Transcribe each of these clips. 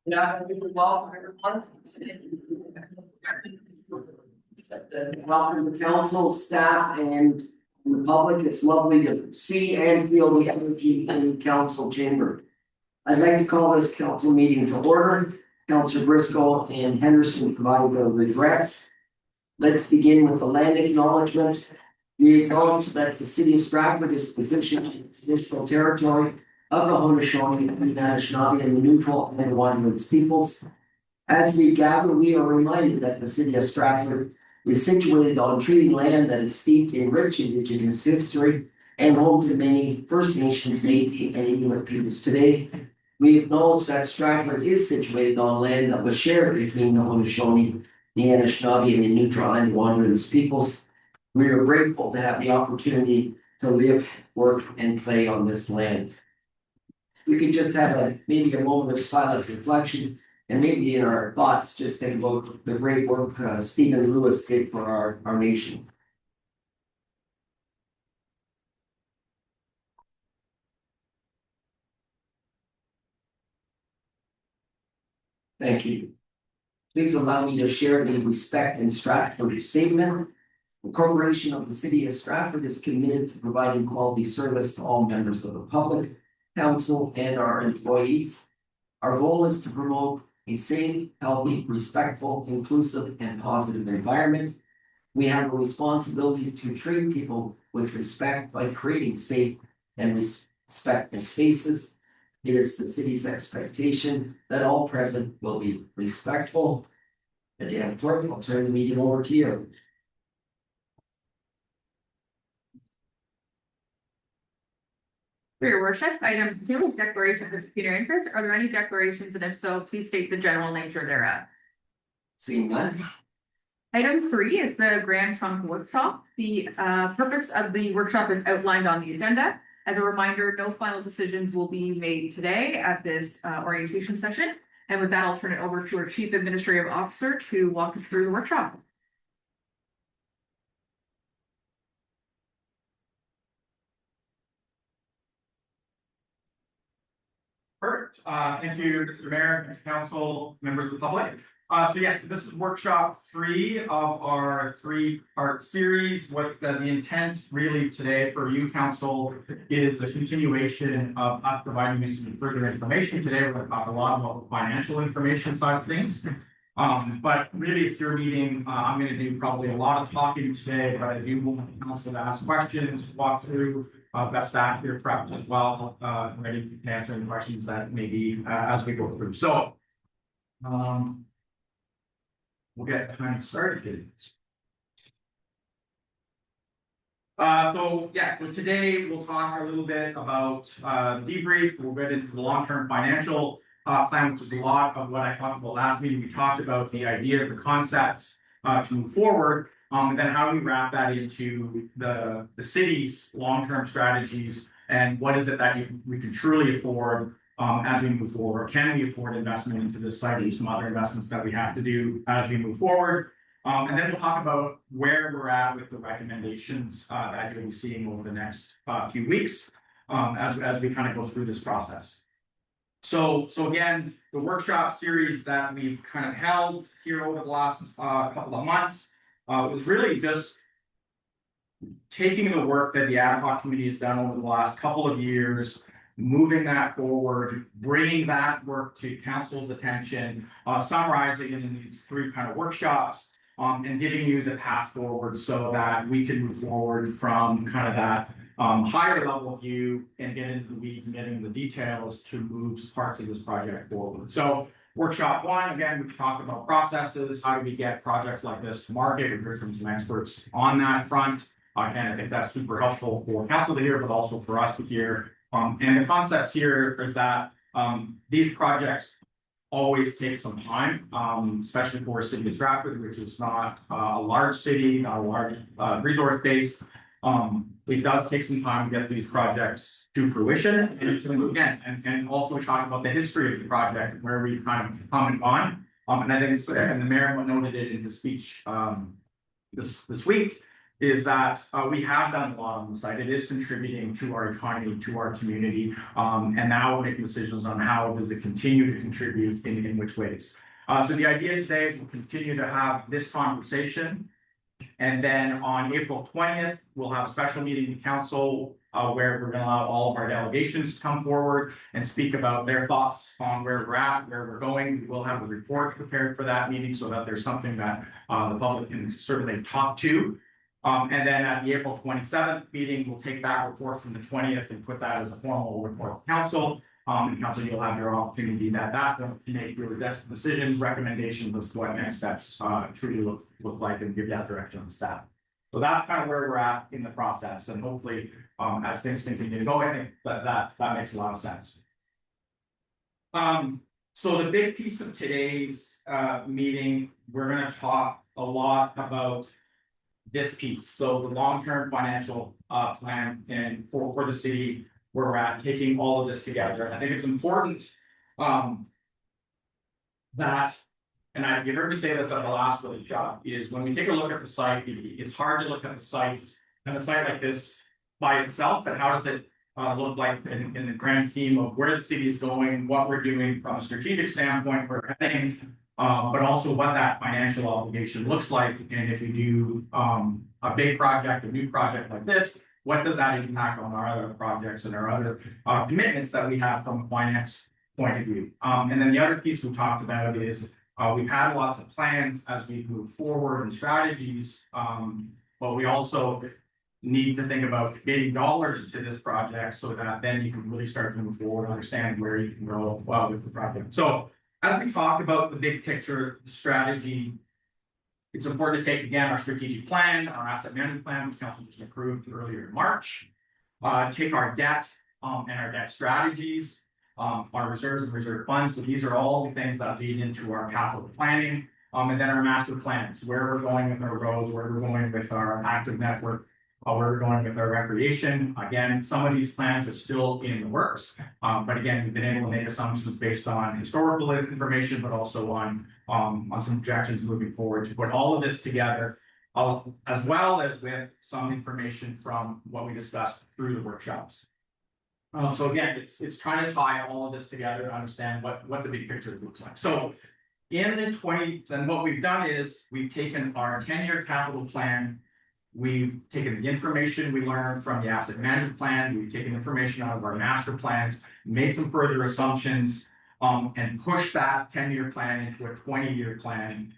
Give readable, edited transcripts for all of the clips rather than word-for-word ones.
Yeah, welcome everyone. Welcome to council, staff, and the public. It's lovely to see and feel the energy in council chamber. I'd like to call this council meeting to order. Councillor Briscoe and Henderson provide the regrets. Let's begin with the land acknowledgement. We acknowledge that the city of Stratford is positioned in traditional territory of the Haudenosaunee, the Anishinaabe, and the neutral and Waterman's peoples. As we gather, we are reminded that the city of Stratford is situated on treaty land that is steeped in rich Indigenous history and home to many First Nations, Métis, and Inuit peoples today. We acknowledge that Stratford is situated on land that was shared between the Haudenosaunee, the Anishinaabe, and the neutral and Waterman's peoples. We are grateful to have the opportunity to live, work, and play on this land. We could just have maybe a moment of silent reflection, and maybe in our thoughts just think about the great work Stephen Lewis did for our nation. Thank you. Please allow me to share the Respect in Stratford statement. The corporation of the city of Stratford is committed to providing quality service to all members of the public, council, and our employees. Our goal is to promote a safe, healthy, respectful, inclusive, and positive environment. We have a responsibility to treat people with respect by creating safe and respectful spaces. It is the city's expectation that all present will be respectful. Madam Clerk, I'll turn the meeting over to you. For your worship, item 2 is declaration of pecuniary interest. Are there any declarations, and if so, please state the general nature thereof. Seeing none. Item 3 is the Grand Trunk Workshop. The purpose of the workshop is outlined on the agenda. As a reminder, no final decisions will be made today at this orientation session. And with that, I'll turn it over to our Chief Administrative Officer to walk us through the workshop. Perfect. Thank you, Mr. Mayor, Council, members of the public. So yes, this is workshop 3 of our 3-part series. What the intent really today for you, Council, is a continuation of us providing you some further information. Today, we're going to talk a lot about the financial information side of things. But really, it's your meeting. I'm going to do probably a lot of talking today, but I do want the council to ask questions, walk through. Got staff here prepped as well, ready to answer any questions that may be as we go through. So, we'll get kind of started. So today we'll talk a little bit about the debrief. We'll get into the long-term financial plan, which is a lot of what I talked about last meeting. We talked about the idea, the concepts to move forward, and then how we wrap that into the city's long-term strategies and what is it that we can truly afford as we move forward. Can we afford investment into this site or some other investments that we have to do as we move forward? And then we'll talk about where we're at with the recommendations that you'll be seeing over the next few weeks as we kind of go through this process. So again, the workshop series that we've kind of held here over the last couple of months was really just taking the work that the ad hoc committee has done over the last couple of years, moving that forward, bringing that work to council's attention, summarizing it in these 3 kind of workshops, and giving you the path forward so that we can move forward from kind of that higher level view and get into the weeds and getting the details to move parts of this project forward. So workshop 1, again, we talked about processes. How do we get projects like this to market? We've heard from some experts on that front. And I think that's super helpful for council to hear, but also for us to hear. And the concepts here is that these projects always take some time, especially for a city of Stratford, which is not a large city, not a large resource base. It does take some time to get these projects to fruition. And again, and also talk about the history of the project, where we've kind of come and gone. And I think and the mayor noted it in his speech this week, is that we have done a lot on the site. It is contributing to our economy, to our community, and now we're making decisions on how does it continue to contribute in which ways. So the idea today is we'll continue to have this conversation, and then on April 20th, we'll have a special meeting with council where we're going to allow all of our delegations to come forward and speak about their thoughts on where we're at, where we're going. We'll have a report prepared for that meeting so that there's something that the public can certainly talk to. And then at the April 27th meeting, we'll take that report from the 20th and put that as a formal report to council. And council, you'll have your opportunity at that point to make your best decisions, recommendations of what next steps truly look like and give that direction on staff. So that's kind of where we're at in the process, and hopefully, as things continue to go, I think that makes a lot of sense. So the big piece of today's meeting, we're going to talk a lot about this piece. So the long-term financial plan and for the city, where we're at, taking all of this together. And I think it's important that, and you heard me say this at the last workshop, is when we take a look at the site, it's hard to look at the site and a site like this by itself, but how does it look like in the grand scheme of where the city is going, what we're doing from a strategic standpoint, we're heading, but also what that financial obligation looks like. And if we do a big project, a new project like this, what does that impact on our other projects and our other commitments that we have from a finance point of view? And then the other piece we talked about is we've had lots of plans as we move forward and strategies, but we also need to think about committing dollars to this project so that then you can really start to move forward, understand where you can go with the project. So as we talk about the big picture strategy, it's important to take again our strategic plan, our asset management plan, which council just approved earlier in March. Take our debt and our debt strategies, our reserves and reserve funds. So these are all the things that lead into our capital planning, and then our master plans, where we're going with our roads, where we're going with our active network, where we're going with our recreation. Again, some of these plans are still in the works, but again, we've been able to make assumptions based on historical information, but also on some projections moving forward to put all of this together, as well as with some information from what we discussed through the workshops. So again, it's trying to tie all of this together to understand what the big picture looks like. So in the 20, then what we've done is we've taken our 10-year capital plan. We've taken the information we learned from the asset management plan. We've taken information out of our master plans, made some further assumptions, and pushed that 10-year plan into a 20-year plan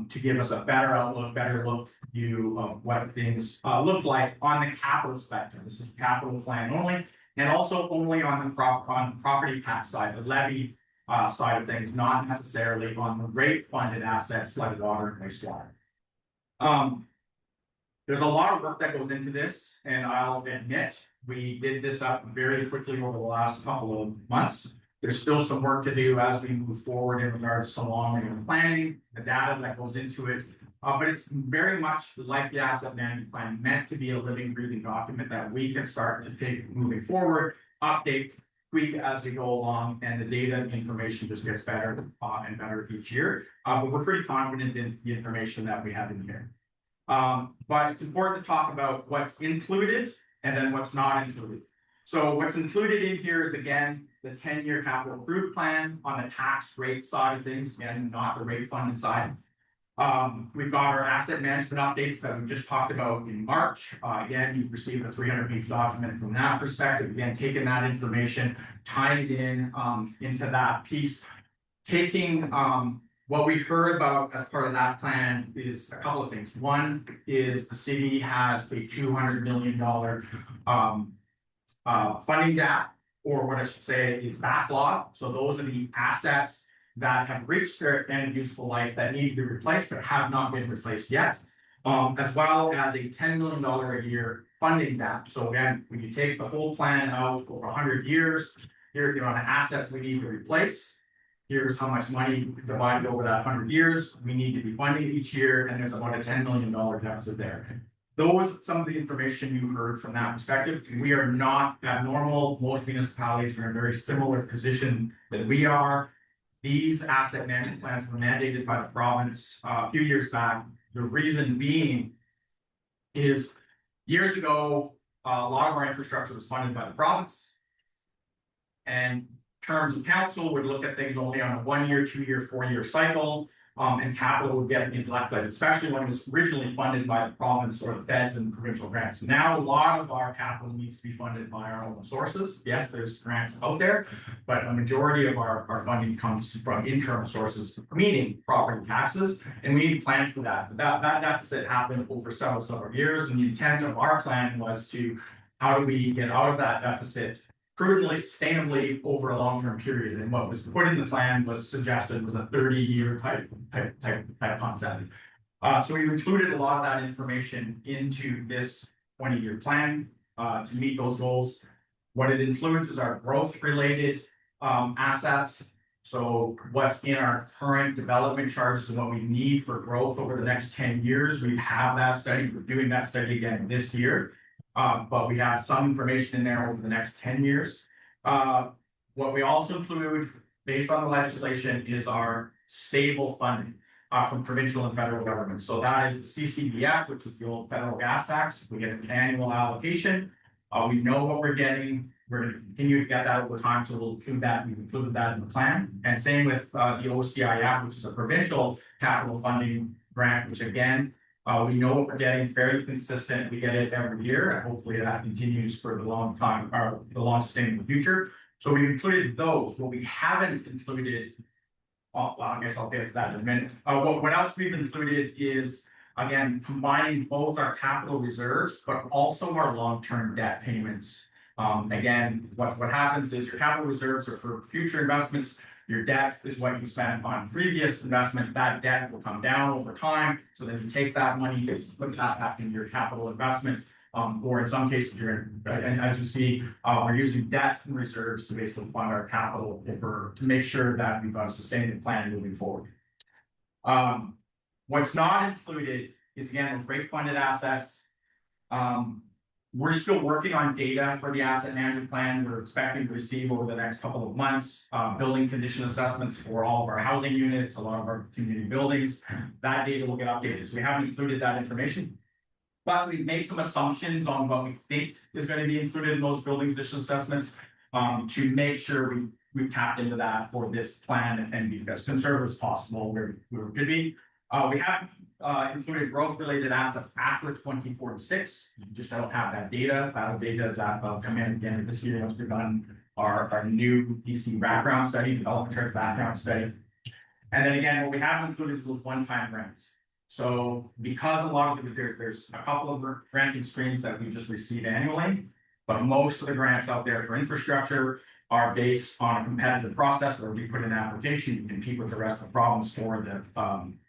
to give us a better outlook, better look view of what things look like on the capital spectrum. This is capital plan only, and also only on the property tax side, the levy side of things, not necessarily on the rate funded assets like water and wastewater. There's a lot of work that goes into this, and I'll admit we did this up very quickly over the last couple of months. There's still some work to do as we move forward in regards to long-range planning, the data that goes into it. But it's very much like the asset management plan, meant to be a living, breathing document that we can start to take moving forward, update, tweak as we go along, and the data and information just gets better and better each year. But we're pretty confident in the information that we have in here. But it's important to talk about what's included and then what's not included. So what's included in here is, again, the 10-year capital improvement plan on the tax rate side of things, again, not the rate funded side. We've got our asset management updates that we just talked about in March. Again, you've received a 300-page document from that perspective. Again, taking that information, tying it in into that piece, taking what we heard about as part of that plan is a couple of things. One is the city has a $200 million funding gap, or what I should say is backlog. So those are the assets that have reached their end of useful life that need to be replaced but have not been replaced yet, as well as a $10 million a year funding gap. So again, when you take the whole plan out over 100 years, here's the amount of assets we need to replace. Here's how much money divided over that 100 years we need to be funding each year, and there's about a $10 million deficit there. Those, some of the information you heard from that perspective. We are not abnormal. Most municipalities are in a very similar position that we are. These asset management plans were mandated by the province a few years back. The reason being is years ago, a lot of our infrastructure was funded by the province. And terms of council would look at things only on a 1 year, 2 year, 4 year cycle. And capital would get neglected, especially when it was originally funded by the province or the feds and provincial grants. Now, a lot of our capital needs to be funded by our own sources. Yes, there's grants out there, but a majority of our funding comes from internal sources, meaning property taxes, and we need to plan for that. But that deficit happened over several years, and the intent of our plan was to, how do we get out of that deficit prudently, sustainably over a long-term period. And what was put in the plan was suggested was a 30-year type concept. So we included a lot of that information into this 20-year plan to meet those goals. What it includes is our growth-related assets. So what's in our current development charges and what we need for growth over the next 10 years. We have that study. We're doing that study again this year. But we have some information in there over the next 10 years. What we also include, based on the legislation, is our stable funding from provincial and federal governments. So that is the CCBF, which is the old federal gas tax. We get an annual allocation. We know what we're getting. We're going to continue to get that over time. So we'll include that. We've included that in the plan. And same with the OCIF, which is a provincial capital funding grant, which again, we know what we're getting, fairly consistent. We get it every year, and hopefully that continues for the long time, or the long sustainable future. So we included those. What we haven't included, well, I guess I'll get to that in a minute. What else we've included is, again, combining both our capital reserves, but also our long-term debt payments. Again, what happens is your capital reserves are for future investments. Your debt is what you spent on previous investment. That debt will come down over time. So then you take that money, you put that back into your capital investment. Or in some cases, and as you see, we're using debt and reserves to basically fund our capital to make sure that we've got a sustainable plan moving forward. What's not included is, again, those rate funded assets. We're still working on data for the asset management plan. We're expecting to receive over the next couple of months building condition assessments for all of our housing units, a lot of our community buildings. That data will get updated. So we haven't included that information, but we've made some assumptions on what we think is going to be included in those building condition assessments to make sure we've tapped into that for this plan and be as conservative as possible where we could be. We have included growth-related assets after 2046. You just don't have that data. That data that will come in again this year once we've done our new DC background study, development chart background study. And then again, what we have included is those one-time grants. So because a lot of there's a couple of granting streams that we just receive annually, but most of the grants out there for infrastructure are based on a competitive process where we put in an application, you compete with the rest of the province for the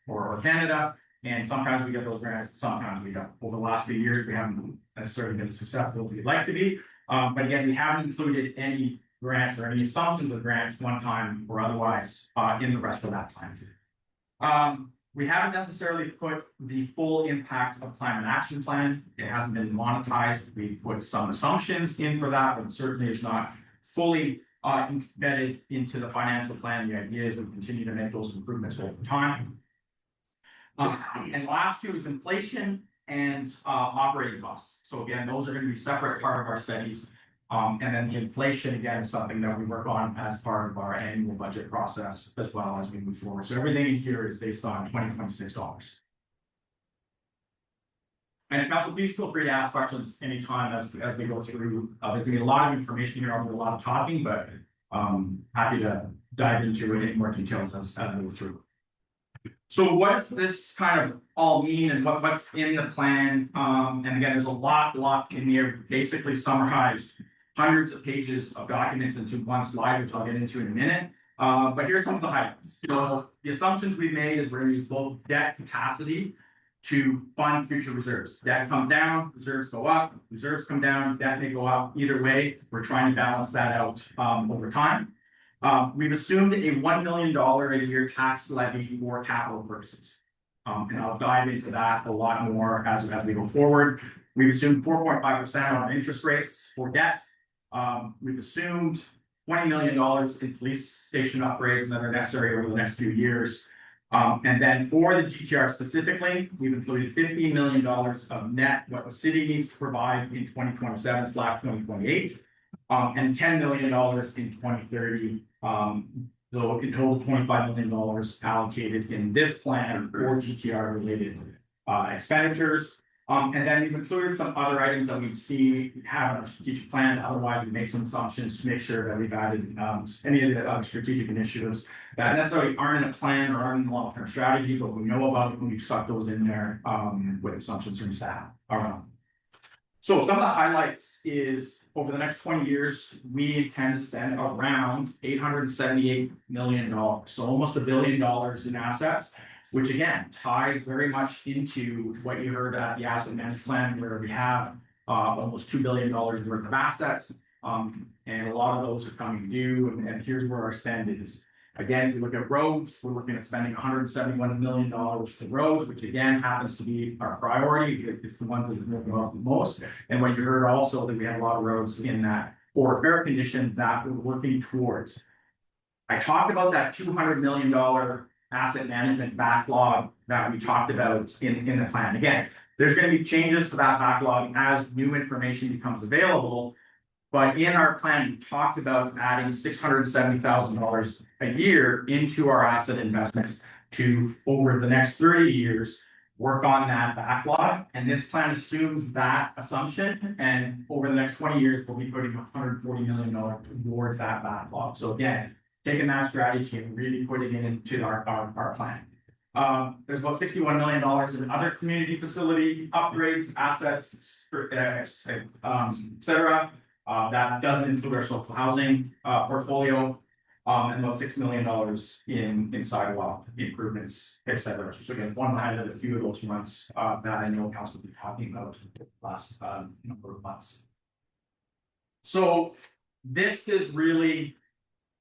or Canada, and sometimes we get those grants, sometimes we don't. Over the last few years, we haven't necessarily been as successful as we'd like to be. But again, we haven't included any grants or any assumptions of grants one time or otherwise in the rest of that plan. We haven't necessarily put the full impact of climate action plan. It hasn't been monetized. We put some assumptions in for that, but certainly it's not fully embedded into the financial plan. The idea is we continue to make those improvements over time. And last two is inflation and operating costs. So again, those are going to be separate part of our studies. And then the inflation, again, is something that we work on as part of our annual budget process as well as we move forward. So everything in here is based on 2026 dollars. And Council, please feel free to ask questions anytime as we go through. There's going to be a lot of information here, a lot of talking, but happy to dive into it in more details as we go through. So what does this kind of all mean and what's in the plan? And again, there's a lot in here, basically summarized hundreds of pages of documents into one slide, which I'll get into in a minute. But here's some of the highlights. So the assumptions we've made is we're going to use both debt capacity to fund future reserves. Debt comes down, reserves go up, reserves come down, debt may go up. Either way, we're trying to balance that out over time. We've assumed a $1 million a year tax levy for capital purposes. And I'll dive into that a lot more as we go forward. We've assumed 4.5% on interest rates for debt. We've assumed $20 million in police station upgrades that are necessary over the next few years. And then for the GTR specifically, we've included $15 million of net what the city needs to provide in 2027/2028, and $10 million in 2030. So in total, $25 million allocated in this plan for GTR related expenditures. And then we've included some other items that we see have in our strategic plan. Otherwise, we make some assumptions to make sure that we've added any of the other strategic initiatives that necessarily aren't in a plan or aren't in the long-term strategy, but we know about when we've stuck those in there with assumptions from staff. So some of the highlights is over the next 20 years, we intend to spend around $878 million. So almost $1 billion in assets, which again ties very much into what you heard at the asset management plan, where we have almost $2 billion worth of assets. And a lot of those are coming due. And here's where our spend is. Again, if you look at roads, we're looking at spending $171 million for roads, which again happens to be our priority. It's the ones that we're about the most. And what you heard also that we have a lot of roads in that poor repair condition that we're working towards. I talked about that $200 million asset management backlog that we talked about in the plan. Again, there's going to be changes to that backlog as new information becomes available. But in our plan, we talked about adding $670,000 a year into our asset investments to, over the next 30 years, work on that backlog. And this plan assumes that assumption. And over the next 20 years, we'll be putting $140 million towards that backlog. So again, taking that strategy and really putting it into our plan. There's about $61 million in other community facility upgrades, assets, et cetera. That doesn't include our social housing portfolio, and about $6 million in sidewalk improvements, et cetera. So again, one highlight a few of those ones that I know council will be talking about the last number of months. So this is really,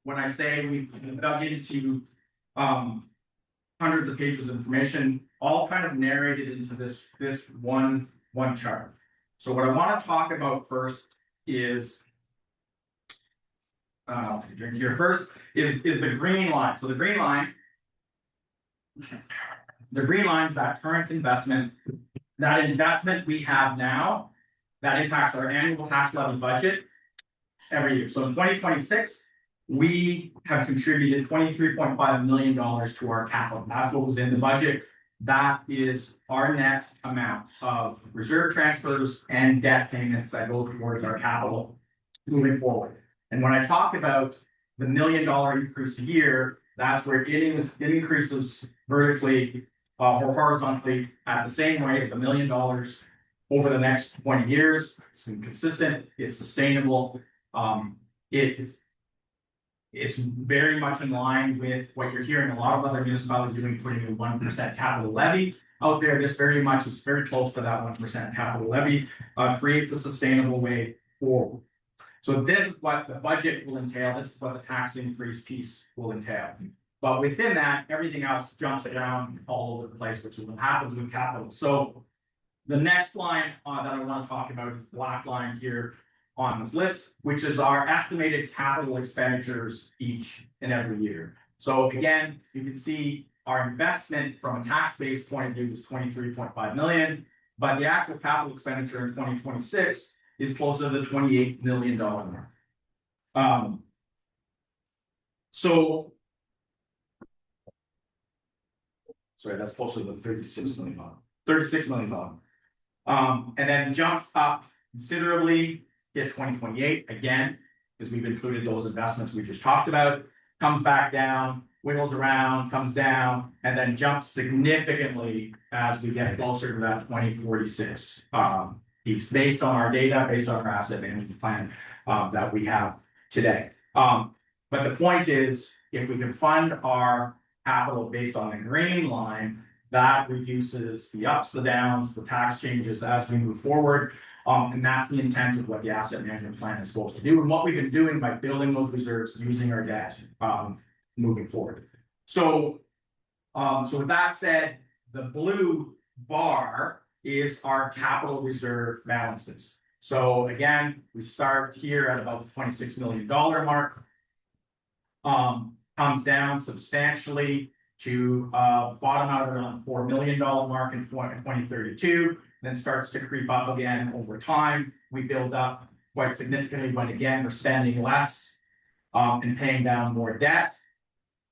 when I say we dug into hundreds of pages of information, all kind of narrated into this one chart. So what I want to talk about first is I'll take a drink here first, is the green line. So the green line is that current investment. That investment we have now, that impacts our annual tax levy budget every year. So in 2026, we have contributed $23.5 million to our capital. That's what was in the budget. That is our net amount of reserve transfers and debt payments that go towards our capital moving forward. And when I talk about the $1 million increase a year, that's where it increases vertically or horizontally at the same rate of $1 million over the next 20 years. It's consistent, it's sustainable. It's very much in line with what you're hearing a lot of other municipalities doing, putting a 1% capital levy out there. This very much is very close to that 1% capital levy, creates a sustainable way forward. So this is what the budget will entail. This is what the tax increase piece will entail. But within that, everything else jumps around all over the place, which is what happens with capital. So the next line that I want to talk about is the black line here on this list, which is our estimated capital expenditures each and every year. So again, you can see our investment from a tax-based point of view is $23.5 million, but the actual capital expenditure in 2026 is closer to the $28 million mark. Sorry, that's closer to the $36 million. $36 million. And then jumps up considerably. Hit 2028 again, because we've included those investments we just talked about, comes back down, wiggles around, comes down, and then jumps significantly as we get closer to that 2046 piece, based on our data, based on our asset management plan that we have today. But the point is, if we can fund our capital based on the green line, that reduces the ups, the downs, the tax changes as we move forward. And that's the intent of what the asset management plan is supposed to do, and what we've been doing by building those reserves using our debt moving forward. So with that said, the blue bar is our capital reserve balances. So again, we start here at about the $26 million mark, comes down substantially to bottom out around the $4 million mark in 2032, then starts to creep up again over time. We build up quite significantly when again we're spending less and paying down more debt.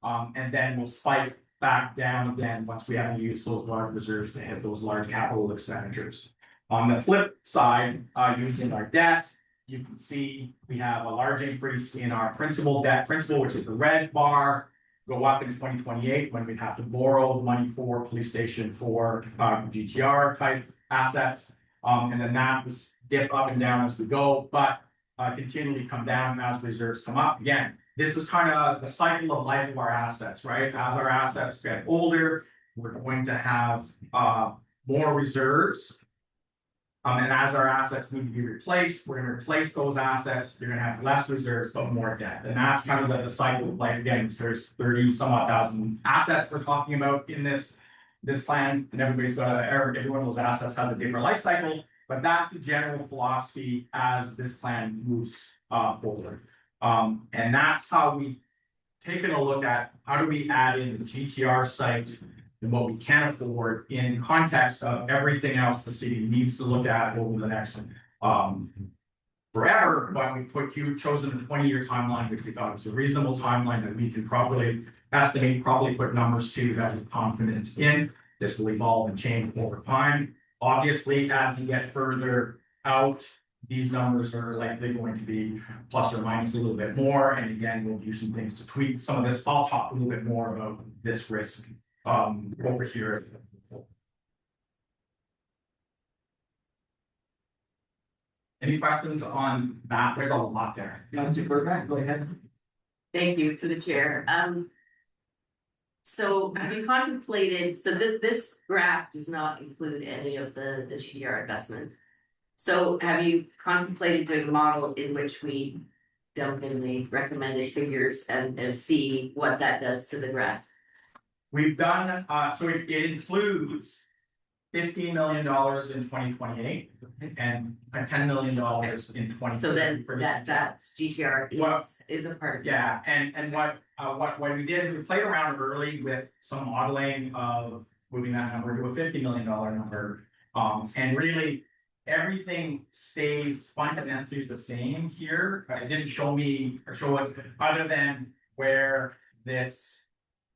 And then we'll spike back down again once we have to use those large reserves to hit those large capital expenditures. On the flip side, using our debt, you can see we have a large increase in our principal, which is the red bar, go up in 2028 when we have to borrow money for police station for GTR type assets. And then that was dip up and down as we go, but continually come down as reserves come up. Again, this is kind of the cycle of life of our assets, right? As our assets get older, we're going to have more reserves. And as our assets need to be replaced, we're going to replace those assets. You're going to have less reserves, but more debt. And that's kind of the cycle of life. Again, there's 30 some odd thousand assets we're talking about in this plan. And everybody's got every one of those assets has a different life cycle. But that's the general philosophy as this plan moves forward. And that's how we taken a look at how do we add in the GTR site and what we can afford in context of everything else the city needs to look at over the next forever. But we chosen a 20-year timeline, which we thought was a reasonable timeline that we can probably estimate, probably put numbers to that we're confident in. This will evolve and change over time. Obviously, as you get further out, these numbers are likely going to be plus or minus a little bit more. And again, we'll do some things to tweak some of this. I'll talk a little bit more about this risk over here. Any questions on that? There's a lot there. Councilor Burbank, go ahead. Thank you for the chair. So have you contemplated, so this graph does not include any of the GTR investment. So have you contemplated doing a model in which we dump in the recommended figures and see what that does to the graph? We've done, so it includes $15 million in 2028 and $10 million in 2020. So then that GTR is a part of this. Yeah, and what we did, we played around early with some modeling of moving that number to a $50 million number. And really everything stays fundamentally the same here. It didn't show us other than where this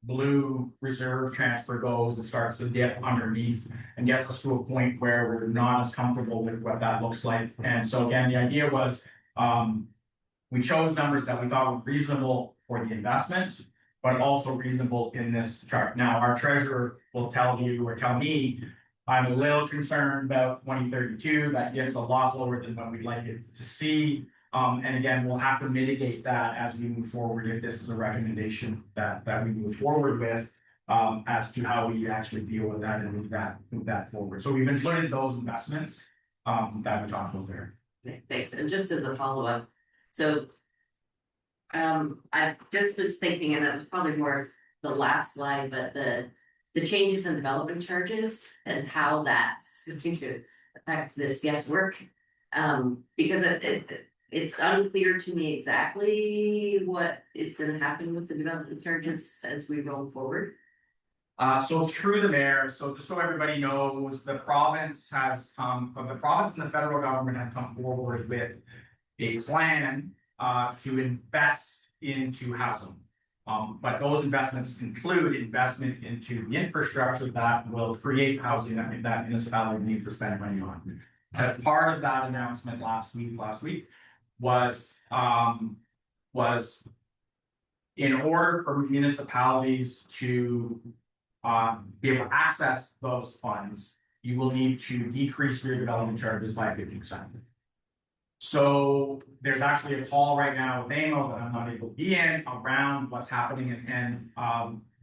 blue reserve transfer goes, it starts to dip underneath and gets us to a point where we're not as comfortable with what that looks like. And so again, the idea was we chose numbers that we thought were reasonable for the investment, but also reasonable in this chart. Now, our treasurer will tell you or tell me, I'm a little concerned about 2032. That gets a lot lower than what we'd like it to see. And again, we'll have to mitigate that as we move forward if this is a recommendation that we move forward with as to how we actually deal with that and move that forward. So we've included those investments that we talked about there. Thanks. And just as a follow-up, so I just was thinking, and that was probably more the last slide, but the changes in development charges and how that's going to affect this guesswork, because it's unclear to me exactly what is going to happen with the development charges as we roll forward. So through the mayor, so just so everybody knows, the province and the federal government have come forward with a plan to invest into housing. But those investments include investment into the infrastructure that will create housing that municipality needs to spend money on. As part of that announcement last week was in order for municipalities to be able to access those funds, you will need to decrease your development charges by 50%. So there's actually a call right now with AMO that I'm not able to be in around what's happening, and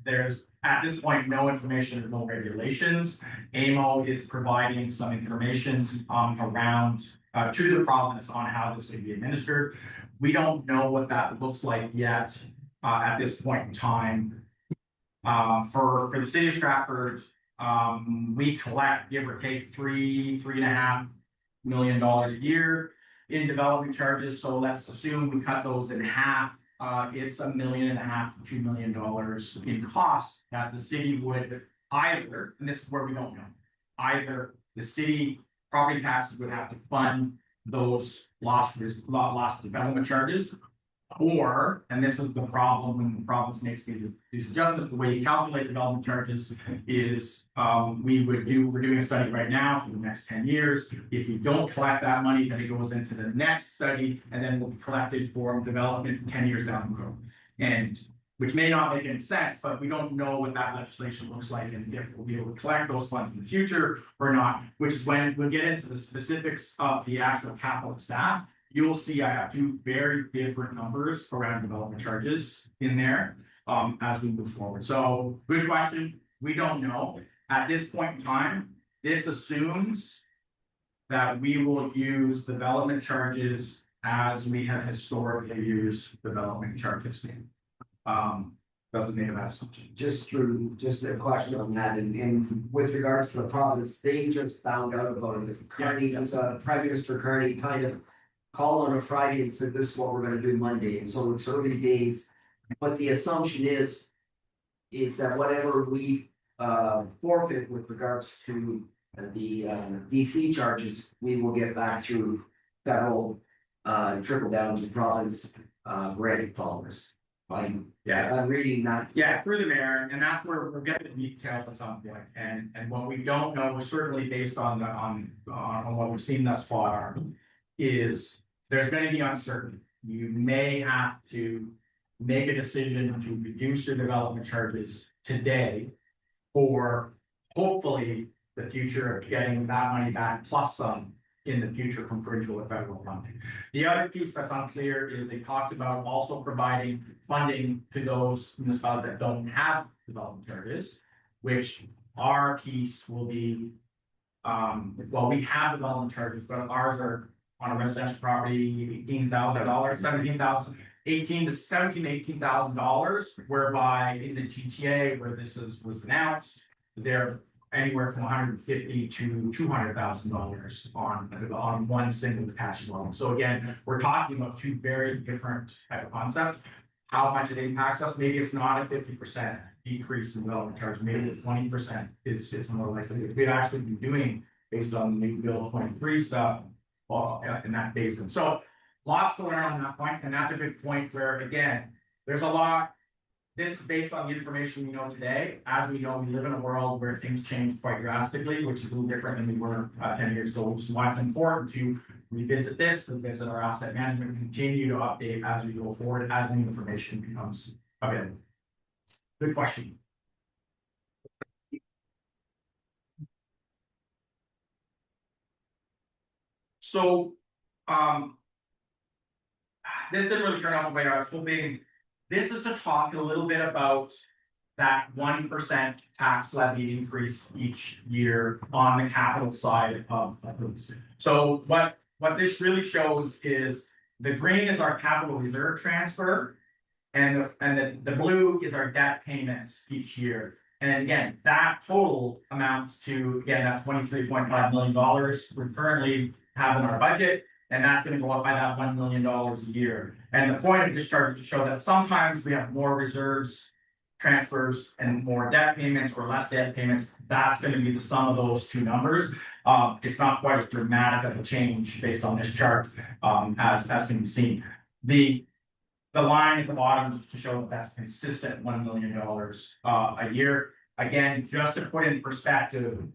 there's at this point no information and no regulations. AMO is providing some information around to the province on how this can be administered. We don't know what that looks like yet at this point in time. For the city of Stratford, we collect, give or take, $3.5 million a year in development charges. So let's assume we cut those in half. it's $1.5 million to $2 million in costs that the city would either, and this is where we don't know, either the city property taxes would have to fund those lost development charges. Or, and this is the problem when the province makes these adjustments, the way you calculate development charges is, we're doing a study right now for the next 10 years. If you don't collect that money, then it goes into the next study and then will be collected for development 10 years down the road. And which may not make any sense, but we don't know what that legislation looks like and if we'll be able to collect those funds in the future or not, which is when we'll get into the specifics of the actual capital staff. You will see I have two very different numbers around development charges in there as we move forward. So good question. We don't know. At this point in time, this assumes that we will use development charges as we have historically used development charges. Doesn't make that assumption. Just a question on that, and with regards to the province, they just found out about it. The Carney, Prime Minister Carney kind of called on a Friday and said, this is what we're gonna do Monday, and so it's early days. But the assumption is that whatever we forfeit with regards to the DC charges, we will get back through federal trickle down to province grant dollars. I'm reading that. Yeah, through the mayor, and that's where we're getting the details at some point. And what we don't know, certainly based on what we've seen thus far, is there's going to be uncertainty. You may have to make a decision to reduce your development charges today, or hopefully the future of getting that money back plus some in the future from provincial or federal funding. The other piece that's unclear is they talked about also providing funding to those municipalities that don't have development charges, which our piece will be, well, we have development charges, but ours are on a residential property, $18,000, $18,000, whereby in the GTA where this was announced, they're anywhere from $150,000 to $200,000 on one single detached dwelling. So again, we're talking about two very different type of concepts. How much it impacts us, maybe it's not a 50% decrease in development charge, maybe it's 20% is more likely. We've actually been doing based on the new Bill 23 stuff in that basin. So lots to learn on that point, and that's a good point where again, there's a lot. This is based on the information we know today. As we know, we live in a world where things change quite drastically, which is a little different than we were 10 years ago, which is why it's important to revisit this, revisit our asset management, continue to update as we go forward, as new information becomes available. Good question. So, this didn't really turn out the way I was hoping. This is to talk a little bit about that 1% tax levy increase each year on the capital side of things. So what this really shows is the green is our capital reserve transfer, and the blue is our debt payments each year. And again, that total amounts to, again, that $23.5 million we currently have in our budget. And that's going to go up by that $1 million a year. And the point of this chart is to show that sometimes we have more reserves transfers and more debt payments or less debt payments. That's going to be the sum of those two numbers. It's not quite as dramatic of a change based on this chart as can be seen. The line at the bottom is to show that that's consistent $1 million a year. Again, just to put in perspective,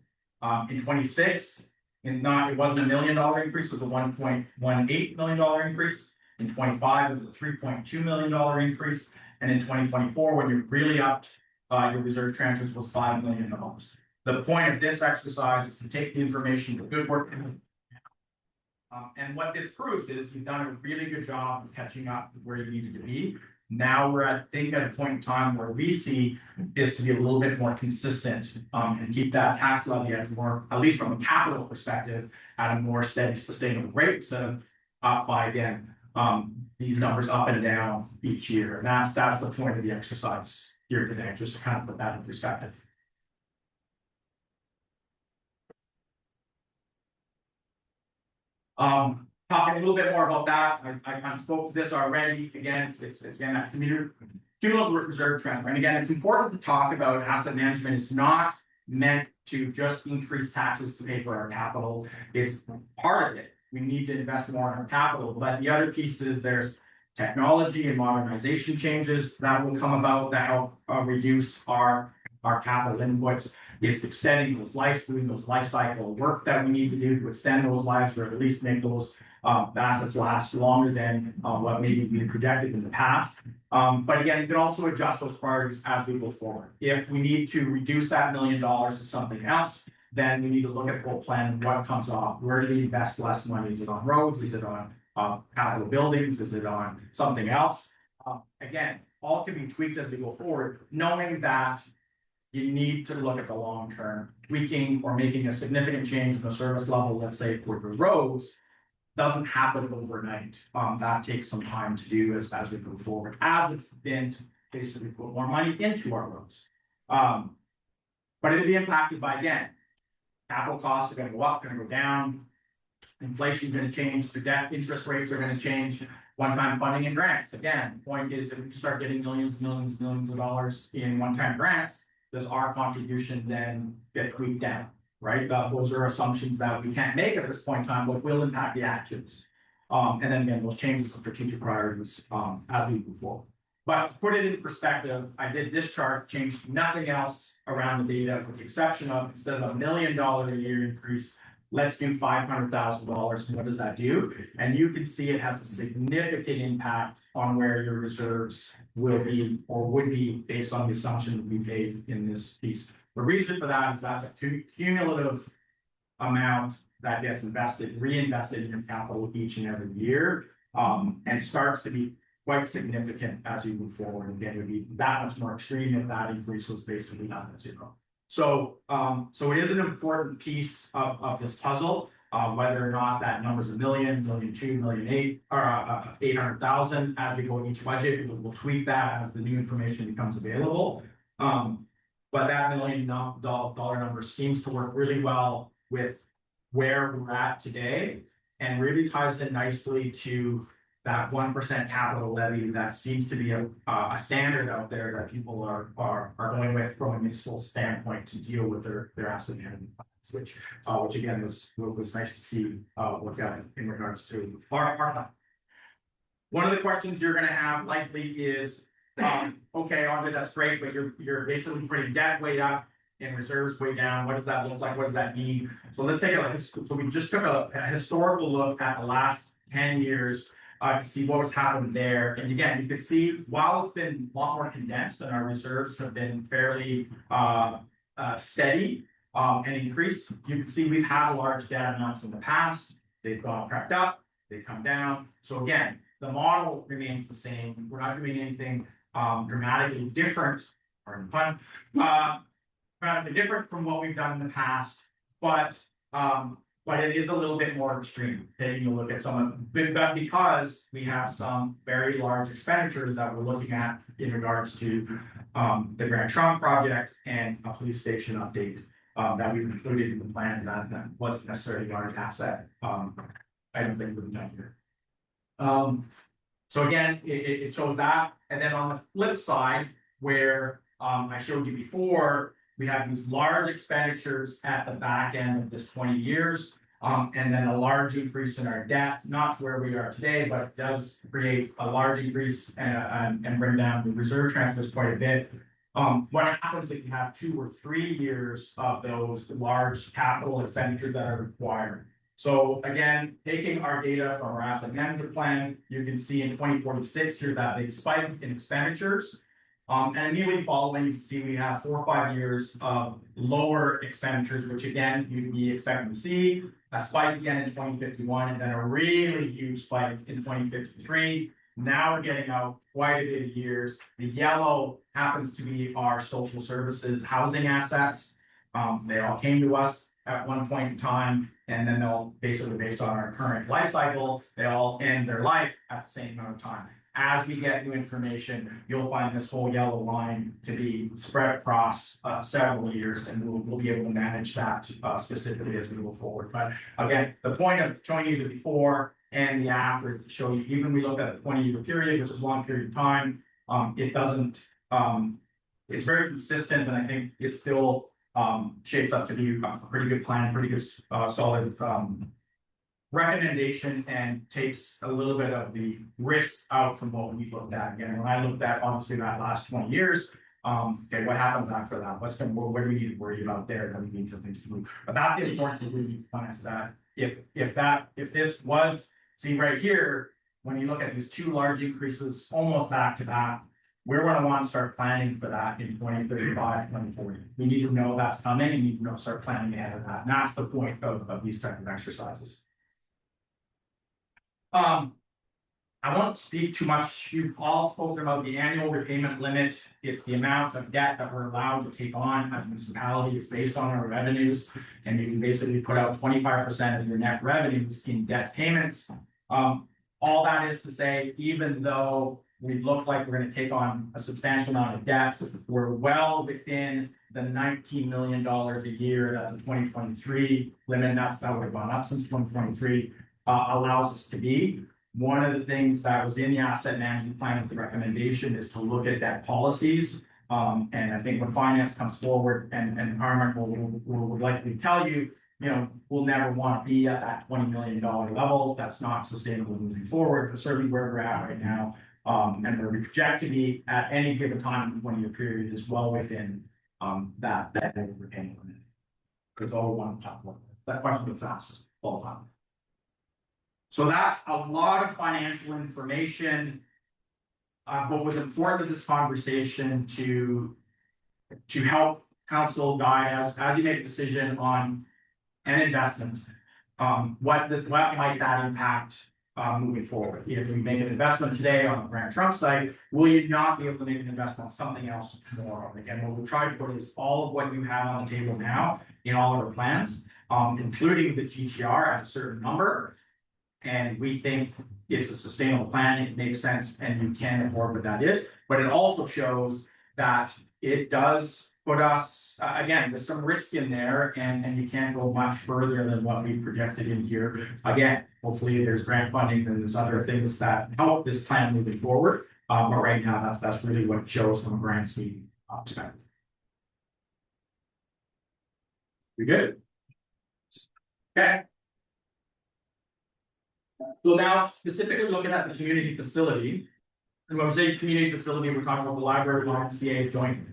in 26. It wasn't $1 million increase, it was a $1.18 million increase. In 25, it was a $3.2 million increase. And in 2024, when you really upped your reserve transfers, was $5 million. The point of this exercise is to take the information, the good work. And what this proves is you've done a really good job of catching up where you needed to be. Now we're at a point in time where we see this to be a little bit more consistent and keep that tax levy at more, at least from a capital perspective, at a more steady, sustainable rate instead of up by again these numbers up and down each year. And that's the point of the exercise here today, just to kind of put that in perspective. talking a little bit more about that, I kind of spoke to this already, again, it's again, that cumulative reserve transfer, and again, it's important to talk about asset management is not meant to just increase taxes to pay for our capital, it's part of it, we need to invest more in our capital, but the other piece is there's technology and modernization changes that will come about that help reduce our capital inputs. It's extending those lives, doing those life cycle work that we need to do to extend those lives, or at least make those assets last longer than what maybe we projected in the past. But again, you can also adjust those priorities as we go forward. If we need to reduce that $1 million to something else, then we need to look at the whole plan and what comes off. Where do we invest less money? Is it on roads? Is it on capital buildings? Is it on something else? Again, all can be tweaked as we go forward, knowing that you need to look at the long term. Tweaking or making a significant change in the service level, let's say for the roads, doesn't happen overnight. That takes some time to do as we move forward, as it's been to basically put more money into our roads. But it'll be impacted by, again, capital costs are going to go up, going to go down. Inflation is going to change, the debt interest rates are going to change, one-time funding and grants. Again, the point is if we start getting millions of dollars in one-time grants, does our contribution then get tweaked down, right? Those are assumptions that we can't make at this point in time, but will impact the actions. And then again, those changes of strategic priorities as we move forward. But to put it in perspective, I did this chart, changed nothing else around the data with the exception of instead of $1 million a year increase, let's do $500,000. And what does that do? And you can see it has a significant impact on where your reserves will be or would be based on the assumption that we made in this piece. The reason for that is that's a cumulative amount that gets reinvested in capital each and every year, and starts to be quite significant as you move forward. Again, it would be that much more extreme if that increase was basically nothing zero. So it is an important piece of this puzzle, whether or not that number is $1 million, $1.2 million, $1.8 million, or 800,000 as we go each budget. We'll tweak that as the new information becomes available. But that $1 million number seems to work really well with where we're at today and really ties in nicely to that 1% capital levy that seems to be a standard out there that people are going with from a municipal standpoint to deal with their asset management plans, which again was nice to see work out in regards to our plan. One of the questions you're going to have likely is, okay, Andre, that's great, but you're basically putting debt way up and reserves way down. What does that look like? What does that mean? So let's take a look. So we just took a historical look at the last 10 years. To see what was happening there. And again, you can see while it's been a lot more condensed and our reserves have been fairly steady and increased, you can see we've had large debt amounts in the past. They've crept up, they've come down. So again, the model remains the same. We're not doing anything dramatically different, pardon the pun, dramatically different from what we've done in the past, but it is a little bit more extreme, taking a look at some of but because we have some very large expenditures that we're looking at in regards to the Grand Trunk project and a police station update that we've included in the plan that wasn't necessarily our asset. I don't think we've done here. So again, it shows that. And then on the flip side, where I showed you before, we have these large expenditures at the back end of this 20 years. And then a large increase in our debt, not to where we are today, but it does create a large increase and bring down the reserve transfers quite a bit. What happens if you have 2 or 3 years of those large capital expenditures that are required? So again, taking our data from our asset management plan, you can see in 2046 here that big spike in expenditures. And immediately following, you can see we have 4 or 5 years of lower expenditures, which again, you'd be expecting to see a spike again in 2051, and then a really huge spike in 2053. Now we're getting out quite a bit of years. The yellow happens to be our social services housing assets. They all came to us at one point in time, and then they'll basically, based on our current life cycle, they all end their life at the same amount of time. As we get new information, you'll find this whole yellow line to be spread across several years, and we'll be able to manage that specifically as we move forward. But again, the point of showing you the before and the after to show you, even we looked at a 20-year period, which is a long period of time, it doesn't, it's very consistent, and I think it still shapes up to be a pretty good plan, pretty good solid recommendation, and takes a little bit of the risks out from what we looked at. Again, when I looked at obviously that last 20 years, okay, what happens after that? What do we need to worry about there? That we need to think through. But that's the important thing we need to plan, is that if this was, see right here, when you look at these two large increases almost back to back, we're going to want to start planning for that in 2035, 2040. We need to know that's coming, and you need to start planning ahead of that. And that's the point of these type of exercises. I won't speak too much. You've all spoken about the annual repayment limit. It's the amount of debt that we're allowed to take on as a municipality. It's based on our revenues, and you can basically put out 25% of your net revenues in debt payments. All that is to say, even though we look like we're going to take on a substantial amount of debt, we're well within the $19 million a year that the 2023 limit, that would have gone up since 2023, allows us to be. One of the things that was in the asset management plan with the recommendation is to look at debt policies. And I think when finance comes forward, and Carmen will likely tell you, we'll never want to be at that $20 million level. That's not sustainable moving forward, but certainly where we're at right now, and where we project to be at any given time in the 20-year period is well within that repayment limit. Because all we want to talk about. That question gets asked all the time. So that's a lot of financial information. What was important to this conversation to help council guide us as you make a decision on an investment, what might that impact moving forward? If we make an investment today on the Grand Trunk site, will you not be able to make an investment on something else tomorrow? Again, what we'll try to put is all of what you have on the table now in all of our plans, including the GTR at a certain number. And we think it's a sustainable plan, it makes sense, and you can afford what that is. But it also shows that it does put us, again, there's some risk in there, and you can't go much further than what we projected in here. Again, hopefully there's grant funding and there's other things that help this plan moving forward. But right now, that's really what shows from a grant scheme perspective. We good? Okay. So now specifically looking at the community facility, and when we say community facility, we're talking about the library YMCA joint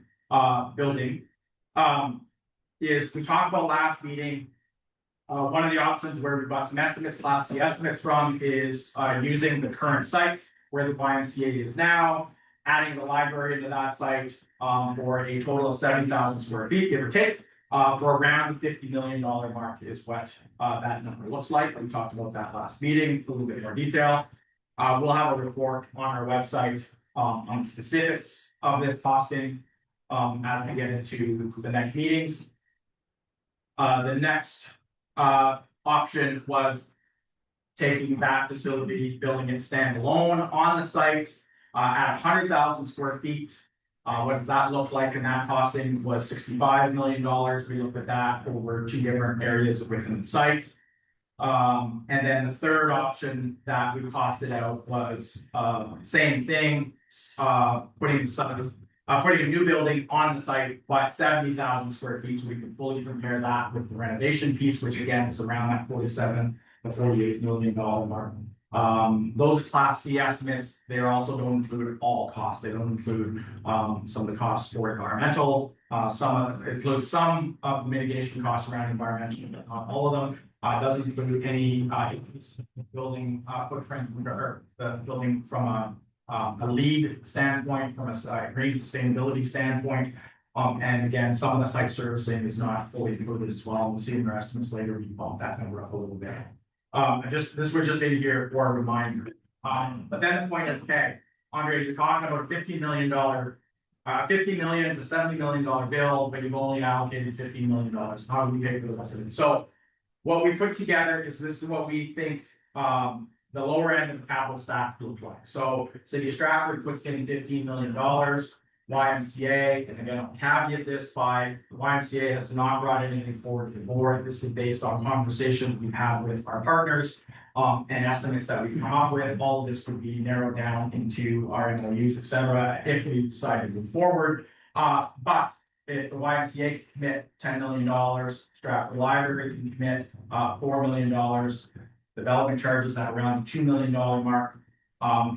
building. Is we talked about last meeting, one of the options where we've got some estimates, last the estimates from is using the current site where the YMCA is now, adding the library into that site for a total of 70,000 square feet, give or take. For around the $50 million mark is what that number looks like. We talked about that last meeting, a little bit more detail. We'll have a report on our website on specifics of this costing as we get into the next meetings. The next option was taking that facility, building it standalone on the site at 100,000 square feet. What does that look like? And that costing was $65 million. We looked at that over two different areas within the site. And then the third option that we costed out was same thing, putting a new building on the site, but 70,000 square feet, so we can fully compare that with the renovation piece, which again is around that $47 to $48 million mark. Those are Class C estimates. They also don't include all costs. They don't include some of the costs for environmental. It includes some of the mitigation costs around environmental, but not all of them. It doesn't include any building footprint or the building from a LEED standpoint, from a green sustainability standpoint. And again, some of the site servicing is not fully included as well. We'll see in our estimates later. We bump that number up a little bit. This was just in here for a reminder. But then the point is, okay, Andre, you're talking about a $50 million to $70 million bill, but you've only allocated $15 million. How do we pay for the rest of it? So what we put together is this is what we think the lower end of the capital stack looks like. So City of Stratford puts in $15 million. YMCA, and again, I'll caveat this by the YMCA has not brought anything forward to the board. This is based on conversations we've had with our partners. and estimates that we come up with. All of this would be narrowed down into our MOUs, et cetera, if we decide to move forward. But if the YMCA can commit $10 million, Stratford Library can commit $4 million, development charges at around the $2 million mark.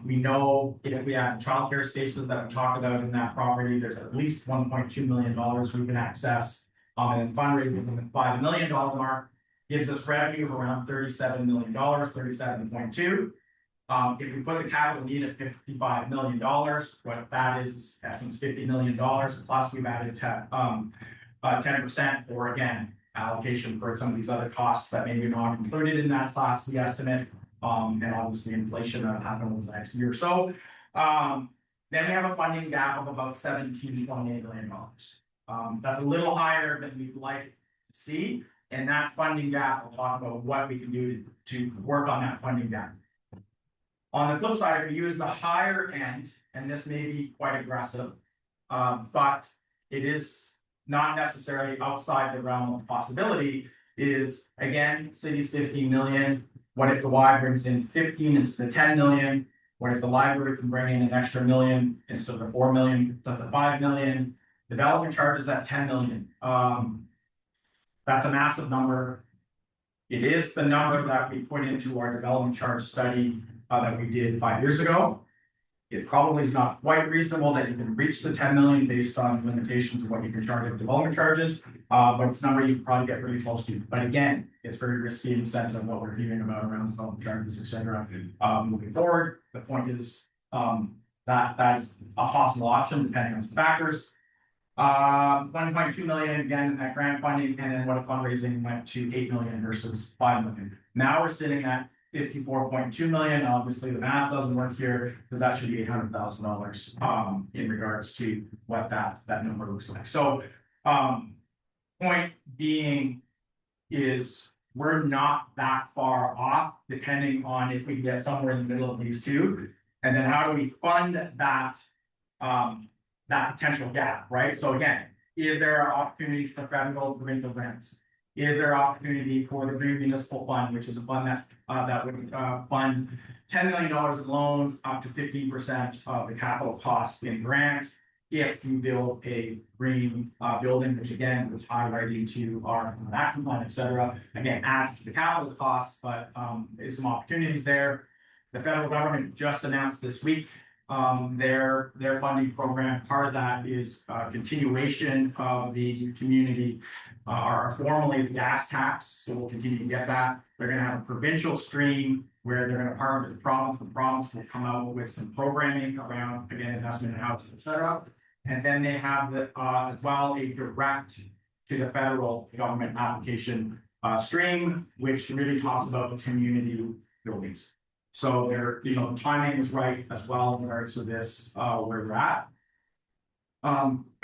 We know if we have childcare spaces that we talked about in that property, there's at least $1.2 million we can access. And fundraising in the $5 million mark gives us revenue of around $37 million, 37.2. If we put the capital need at $55 million, what that is essence $50 million, plus we've added 10% for, again, allocation for some of these other costs that maybe not included in that Class C estimate. And obviously inflation that happened over the next year or so. Then we have a funding gap of about $17.8 million. That's a little higher than we'd like to see. And that funding gap, we'll talk about what we can do to work on that funding gap. On the flip side, if we use the higher end, and this may be quite aggressive, but it is not necessarily outside the realm of possibility, is again, city's 15 million. What if the Y brings in 15 instead of 10 million? What if the library can bring in an extra million instead of the 4 million, but the 5 million? Development charges at 10 million. That's a massive number. It is the number that we put into our development charge study that we did 5 years ago. It probably is not quite reasonable that you can reach the 10 million based on limitations of what you can charge with development charges, but it's a number you can probably get really close to. But again, it's very risky in the sense of what we're hearing about around development charges, et cetera. Moving forward, the point is that is a possible option depending on some factors. 1.2 million again in that grant funding, and then what if fundraising went to 8 million versus 5 million. Now we're sitting at 54.2 million. Obviously the math doesn't work here because that should be $800,000 in regards to what that number looks like. So point being is we're not that far off depending on if we can get somewhere in the middle of these two, and then how do we fund that that potential gap, right? So again, if there are opportunities for federal provincial grants, is there opportunity for the Green Municipal Fund, which is a fund that would fund $10 million in loans up to 15% of the capital costs in grant if you build a green building, which again was highlighted to our action plan, et cetera. Again, adds to the capital costs, but there's some opportunities there. The federal government just announced this week their funding program. Part of that is continuation of the community, or formally the gas tax. So we'll continue to get that. They're going to have a provincial stream where they're going to partner with the province. The province will come out with some programming around, again, investment in housing, et cetera. And then they have the as well a direct to the federal government application stream, which really talks about the community buildings. So there, the timing is right as well in regards to this, where we're at.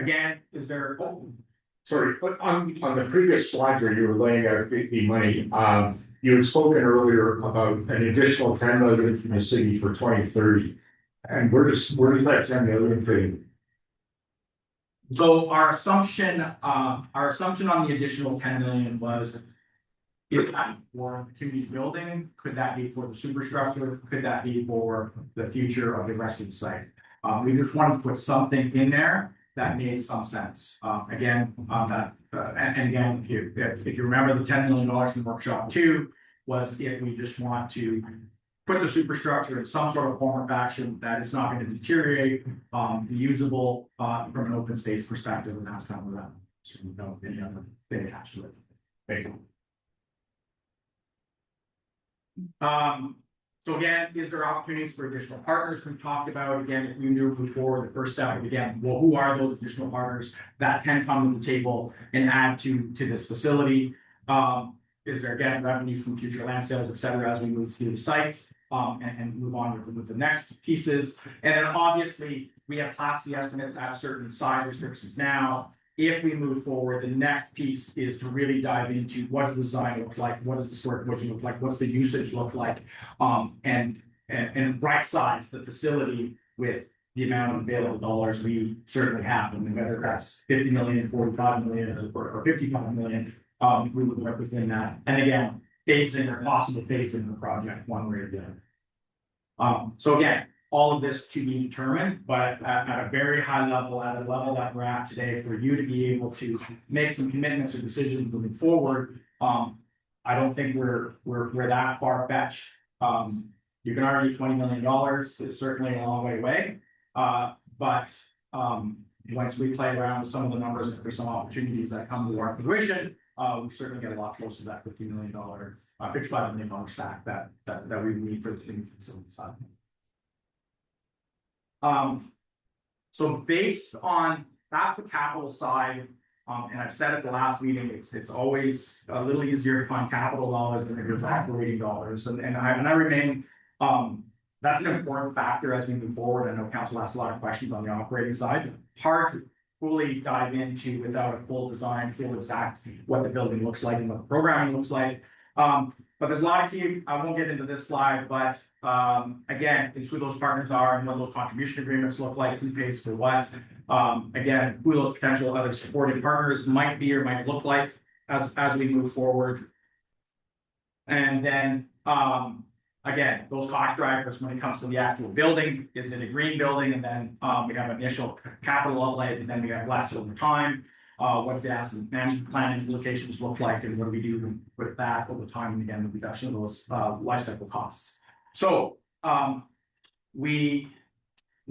Again, is there? Oh, sorry, but on the previous slide where you were laying out the money, you had spoken earlier about an additional 10 million from the city for 2030, and where does that 10 million fit in? So our assumption on the additional 10 million was, is that for community building? Could that be for the superstructure? Could that be for the future of the rest of the site? We just wanted to put something in there that made some sense. Again, and again, if you remember, the $10 million in workshop 2 was if we just want to put the superstructure in some sort of form or fashion that is not going to deteriorate, be usable from an open space perspective, and that's kind of that. So we don't have any other thing attached to it. Thank you. So again, is there opportunities for additional partners? We talked about, again, if we move forward, the first step again, well, who are those additional partners that can come to the table and add to this facility? Is there again revenue from future land sales, et cetera, as we move through the site and move on with the next pieces? And then obviously we have Class C estimates at certain size restrictions now. If we move forward, the next piece is to really dive into what does the design look like, what does the square footage look like, what's the usage look like, and right size the facility with the amount of available dollars we certainly have. I mean, whether that's 50 million, 45 million, or 55 million, we would work within that. And again, phasing or possible phasing of the project one way or the other. So again, all of this to be determined, but at a very high level, at a level that we're at today, for you to be able to make some commitments or decisions moving forward. I don't think we're that far fetched. You can argue $20 million is certainly a long way away. But once we play around with some of the numbers, if there's some opportunities that come to our fruition, we certainly get a lot closer to that $50 million, $55 million stack that we need for the community facility side. So based on, that's the capital side, and I've said at the last meeting, it's always a little easier to find capital dollars than it is operating dollars, and I remain, that's an important factor as we move forward. I know council asked a lot of questions on the operating side. Hard to fully dive into without a full design, full exact what the building looks like and what the programming looks like. But there's a lot of key, I won't get into this slide, but again, it's who those partners are and what those contribution agreements look like, who pays for what. Again, who those potential other supporting partners might be or might look like as we move forward. And then again, those cost drivers when it comes to the actual building, is it a green building? And then we have initial capital outlay, and then we have less over time. What's the asset management plan implications look like, and what do we do with that over time, and again, the reduction of those life cycle costs. So we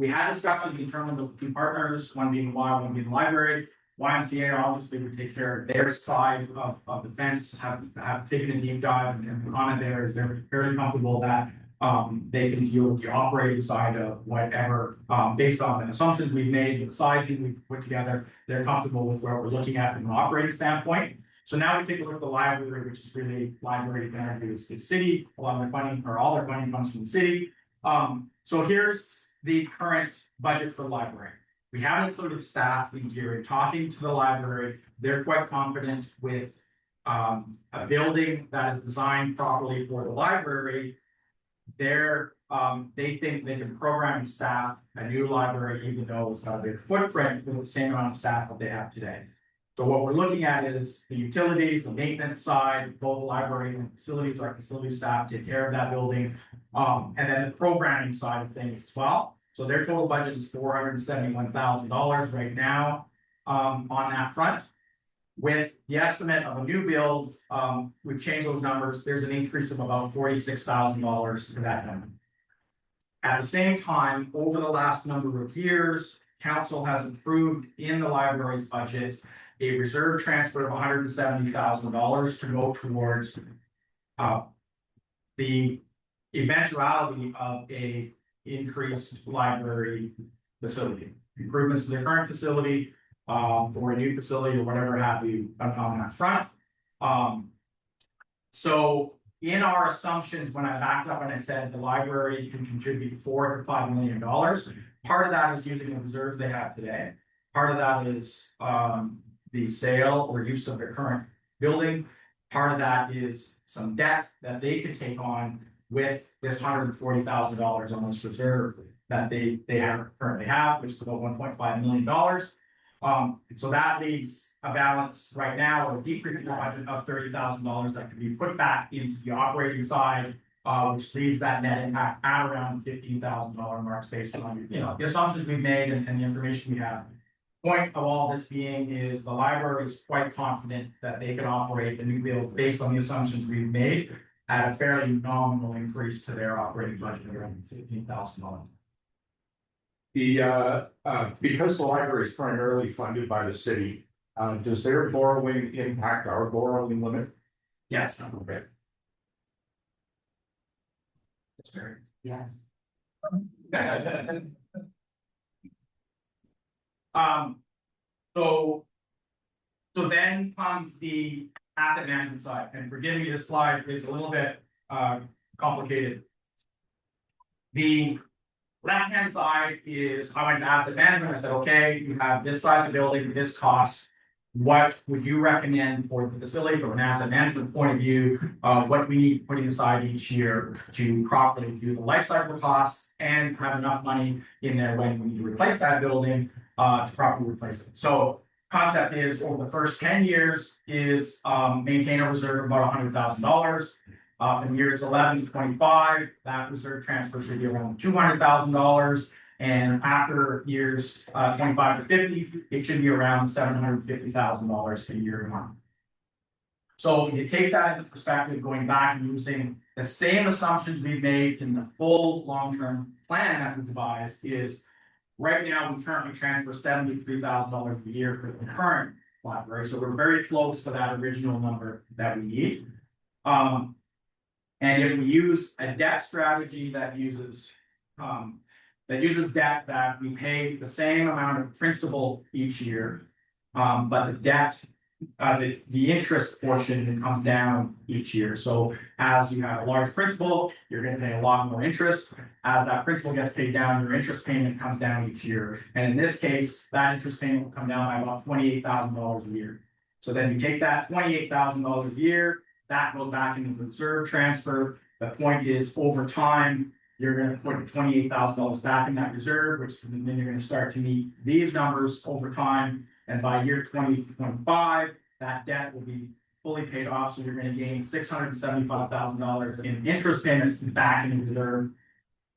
had discussions in terms of two partners, one being Y, one being the library. YMCA obviously would take care of their side of the fence, have taken a deep dive, and the comment there is they're very comfortable that they can deal with the operating side of whatever, based on the assumptions we've made, the sizing we've put together, they're comfortable with where we're looking at from an operating standpoint. So now we take a look at the library, which is really library energy is the city, a lot of their funding or all their funding comes from the city. So here's the current budget for the library. We haven't included staff in here. Talking to the library, they're quite confident with a building that is designed properly for the library. They think they can program and staff a new library, even though it's got a big footprint with the same amount of staff that they have today. So what we're looking at is the utilities, the maintenance side, both the library and facilities, our facility staff take care of that building, and then the programming side of things as well. So their total budget is $471,000 right now on that front. With the estimate of a new build, we've changed those numbers. There's an increase of about $46,000 to that number. At the same time, over the last number of years, council has approved in the library's budget a reserve transfer of $170,000 to go towards the eventuality of a increased library facility, improvements to the current facility, or a new facility or whatever have you on that front. So in our assumptions, when I backed up and I said the library can contribute $4 to $5 million, part of that is using the reserves they have today. Part of that is the sale or use of their current building. Part of that is some debt that they could take on with this $140,000 on this reserve that they currently have, which is about $1.5 million. So that leaves a balance right now, or a decrease in the budget of $30,000 that could be put back into the operating side, which leaves that net impact at around $15,000 marks based on the assumptions we've made and the information we have. Point of all this being is the library is quite confident that they can operate the new build based on the assumptions we've made at a fairly nominal increase to their operating budget of around $15,000. Because the library is primarily funded by the city, does their borrowing impact our borrowing limit? Yes. Okay. That's fair. Yeah. So then comes the asset management side, and forgive me, this slide is a little bit complicated. The left-hand side is, I went to asset management, I said, okay, you have this size of building, this cost. What would you recommend for the facility from an asset management point of view? What we need putting aside each year to properly do the life cycle costs and have enough money in there when we need to replace that building to properly replace it. So concept is over the first 10 years is maintain a reserve of about $100,000. From years 11 to 25, that reserve transfer should be around $200,000. And after years 25 to 50, it should be around $750,000 a year one. So you take that into perspective, going back and using the same assumptions we've made in the full long-term plan that we devised is right now we currently transfer $73,000 a year for the current library. So we're very close to that original number that we need. And if we use a debt strategy that uses debt that we pay the same amount of principal each year, but the debt, the interest portion comes down each year. So as you have a large principal, you're going to pay a lot more interest. As that principal gets paid down, your interest payment comes down each year. And in this case, that interest payment will come down by about $28,000 a year. So then you take that $28,000 a year, that goes back into the reserve transfer. The point is, over time, you're going to put $28,000 back in that reserve, which then you're going to start to meet these numbers over time. And by year 2025, that debt will be fully paid off. So you're going to gain $675,000 in interest payments back in the reserve,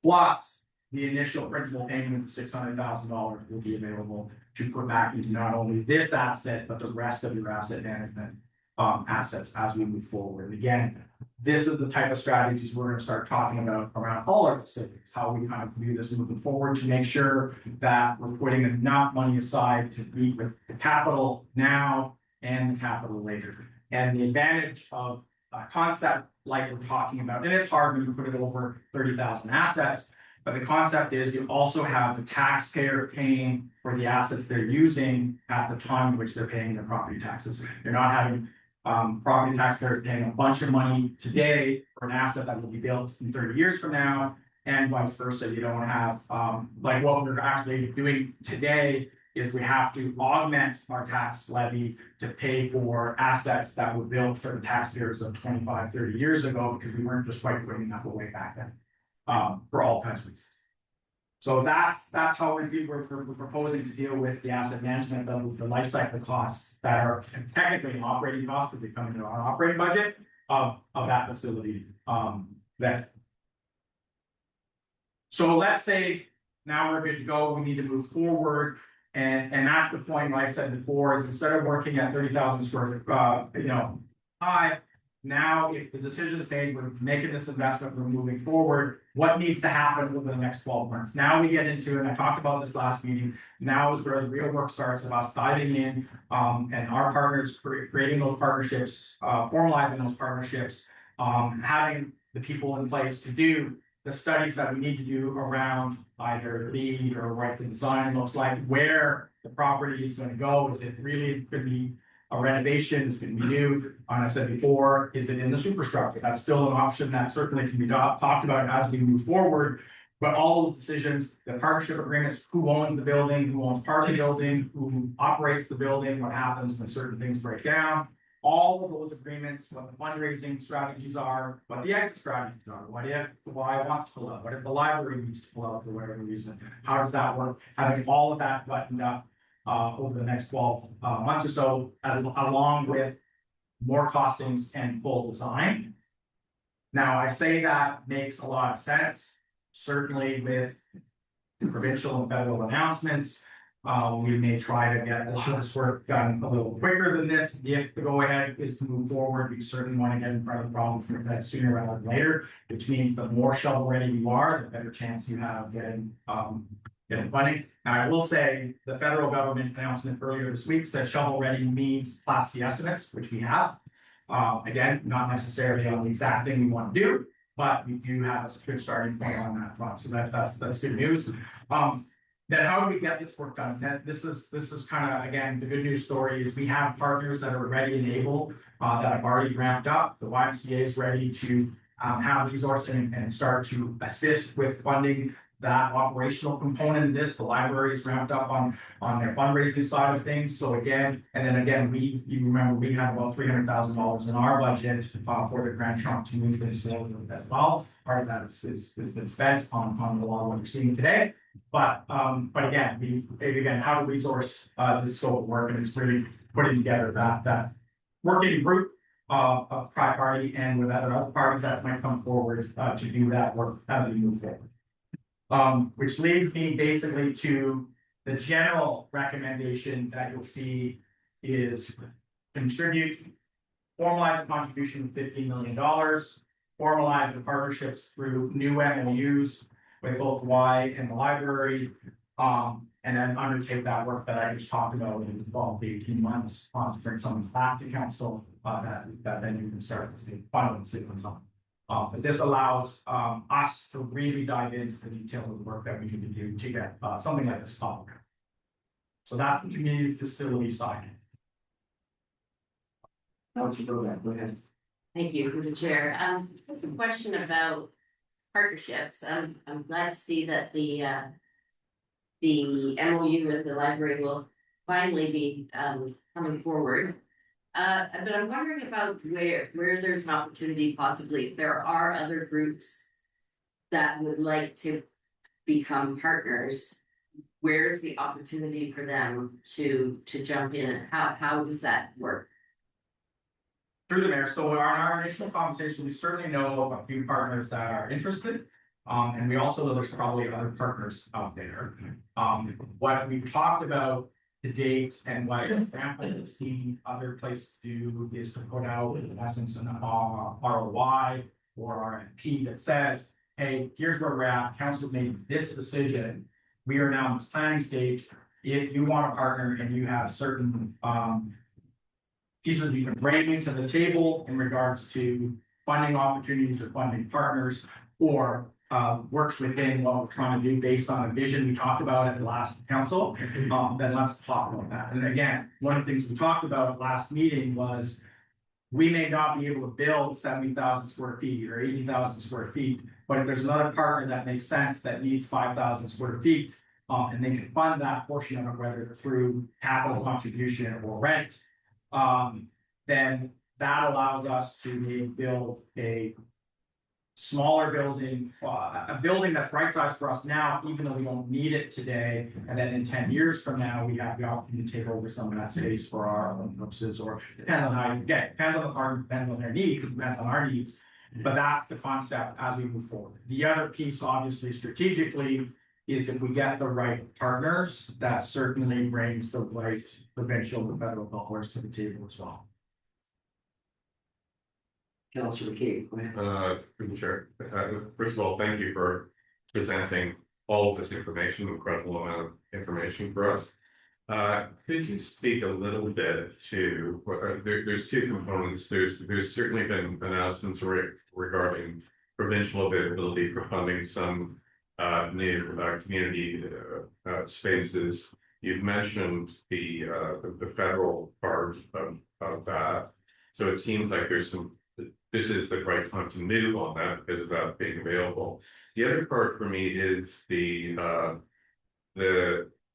plus the initial principal payment of $600,000 will be available to put back into not only this asset, but the rest of your asset management assets as we move forward. Again, this is the type of strategies we're going to start talking about around all our facilities, how we kind of view this moving forward to make sure that we're putting enough money aside to meet with the capital now and the capital later. And the advantage of a concept like we're talking about, and it's hard when you put it over 30,000 assets, but the concept is you also have the taxpayer paying for the assets they're using at the time in which they're paying their property taxes. You're not having property taxpayers paying a bunch of money today for an asset that will be built in 30 years from now, and vice versa. You don't have like what we're actually doing today is we have to augment our tax levy to pay for assets that were built for the taxpayers of 25, 30 years ago, because we weren't just quite putting enough away back then for all kinds of reasons. So that's how we're proposing to deal with the asset management, the life cycle costs that are technically operating costs, but they come into our operating budget of that facility. So let's say now we're good to go. We need to move forward, and that's the point. Like I said before, is instead of working at 30,000 square foot, high. Now, if the decision is made, we're making this investment, we're moving forward, what needs to happen over the next 12 months? Now we get into, and I talked about this last meeting, now is where the real work starts of us diving in, and our partners creating those partnerships, formalizing those partnerships, having the people in place to do the studies that we need to do around either LEED or what the design looks like, where the property is going to go. Is it really could be a renovation? Is it going to be new? And I said before, is it in the superstructure? That's still an option that certainly can be talked about as we move forward. But all those decisions, the partnership agreements, who owns the building, who owns part of the building, who operates the building, what happens when certain things break down, all of those agreements, what the fundraising strategies are, what the exit strategies are, what if the Y wants to pull out, what if the library needs to pull out for whatever reason, how does that work? Having all of that buttoned up over the next 12 months or so, along with more costings and full design. Now, I say that makes a lot of sense, certainly with provincial and federal announcements. We may try to get a lot of this work done a little quicker than this. If the go ahead is to move forward, we certainly want to get in front of the problems with that sooner rather than later, which means the more shovel ready you are, the better chance you have of getting funding. Now, I will say the federal government announcement earlier this week said shovel ready means Class C estimates, which we have. Again, not necessarily on the exact thing we want to do, but we do have a good starting point on that front. So that's good news. Then how do we get this work done? This is kind of, again, the good news story is we have partners that are ready and able, that have already ramped up. The YMCA is ready to have resourcing and start to assist with funding that operational component of this. The library is ramped up on their fundraising side of things. So again, and then again, you remember we have about $300,000 in our budget for the Grand Trunk to move this forward as well. Part of that has been spent on a lot of what you're seeing today. But again, how to resource this scope of work, and it's really putting together that working group of tri-party and with other parties that might come forward to do that work as we move forward. Which leads me basically to the general recommendation that you'll see is contribute, formalize the contribution of $15 million, formalize the partnerships through new MOUs with both Y and the library, and then undertake that work that I just talked about in 12 to 18 months to bring something back to council that then you can start to see final decisions on. But this allows us to really dive into the details of the work that we need to do to get something like this done. So that's the community facility side. Councilor Brogan, go ahead. Thank you for the chair. It's a question about partnerships. I'm glad to see that the MOU with the library will finally be coming forward. But I'm wondering about where there's an opportunity, possibly if there are other groups that would like to become partners. Where's the opportunity for them to jump in? How does that work? Through the mayor. So in our initial conversation, we certainly know of a few partners that are interested. And we also know there's probably other partners out there. What we've talked about to date and what Stratford has seen other places do is to put out, in essence, an ROI or RFP that says, hey, here's where we're at. Council made this decision. We are now in this planning stage. If you want a partner and you have certain pieces you can bring into the table in regards to funding opportunities or funding partners, or works within what we're trying to do based on a vision we talked about at the last council, then let's talk about that. And again, one of the things we talked about at last meeting was we may not be able to build 70,000 square feet or 80,000 square feet, but if there's another partner that makes sense that needs 5,000 square feet, and they can fund that portion of it, whether through capital contribution or rent, then that allows us to maybe build a smaller building, a building that's right size for us now, even though we don't need it today. And then in 10 years from now, we have the opportunity to take over some of that space for our own purposes, or depends on how you get it. Depends on the partner, depends on their needs, depends on our needs. But that's the concept as we move forward. The other piece, obviously, strategically, is if we get the right partners, that certainly brings the right provincial and federal dollars to the table as well. Councilor McCabe, go ahead. Through the chair. First of all, thank you for presenting all of this information, incredible amount of information for us. Could you speak a little bit to, there's two components. There's certainly been announcements regarding provincial availability for funding some new community spaces. You've mentioned the federal part of that. So it seems like this is the right time to move on that because of that being available. The other part for me is the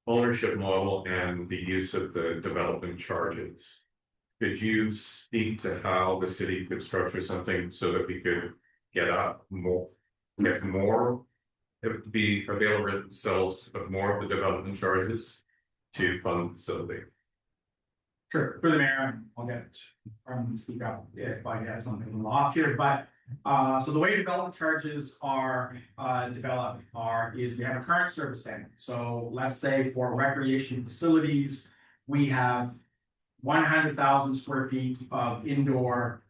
ownership model and the use of the development charges. Could you speak to how the city could structure something so that we could get more, it would be available to themselves of more of the development charges to fund the facility? Sure, through the mayor, I'll get to speak up if I get something off here, but so the way development charges are developed is we have a current service standard. So let's say for recreation facilities, we have 100,000 square feet of indoor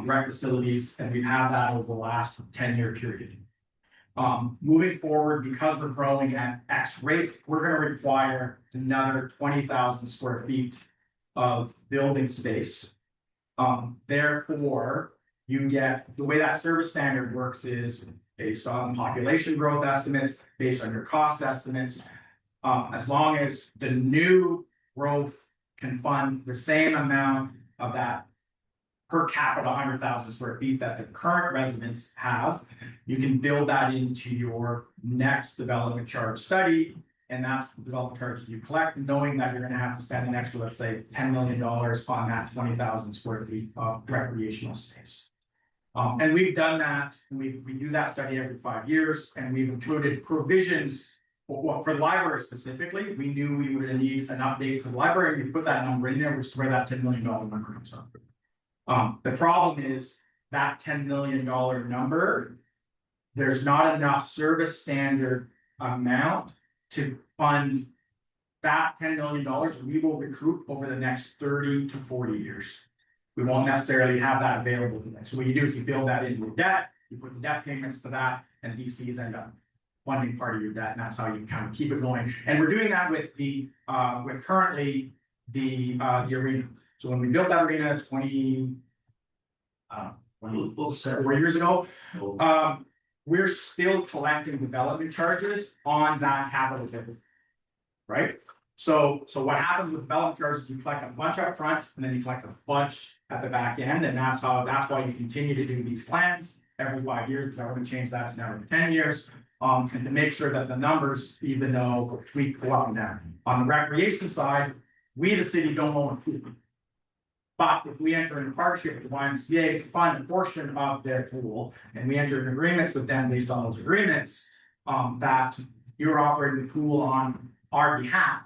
rec facilities, and we've had that over the last 10-year period. Moving forward, because we're growing at X rate, we're going to require another 20,000 square feet of building space. Therefore, you get the way that service standard works is based on population growth estimates, based on your cost estimates. As long as the new growth can fund the same amount of that per capita 100,000 square feet that the current residents have, you can build that into your next development charge study. And that's the development charge you collect, knowing that you're going to have to spend an extra, let's say, $10 million on that 20,000 square feet of recreational space. And we've done that. We do that study every 5 years, and we've included provisions well, for the library specifically, we knew we were gonna need an update to the library, we put that number in there, which is where that $10 million number comes from. The problem is that $10 million number, there's not enough service standard amount to fund that $10 million we will recruit over the next 30 to 40 years. We won't necessarily have that available today. So what you do is you build that into debt, you put the debt payments to that, and DCs end up funding part of your debt, and that's how you kind of keep it going. And we're doing that with the with currently the arena. So when we built that arena 4 years ago, we're still collecting development charges on that capital bill. Right? So what happens with development charges, you collect a bunch up front and then you collect a bunch at the back end, and that's why you continue to do these plans every 5 years. The government changed that to now every 10 years. And to make sure that the numbers, even though we go up and down. On the recreation side, we the city don't own a pool. But if we enter into partnership with the YMCA to fund a portion of their pool, and we enter into agreements with them based on those agreements, that you're operating the pool on our behalf.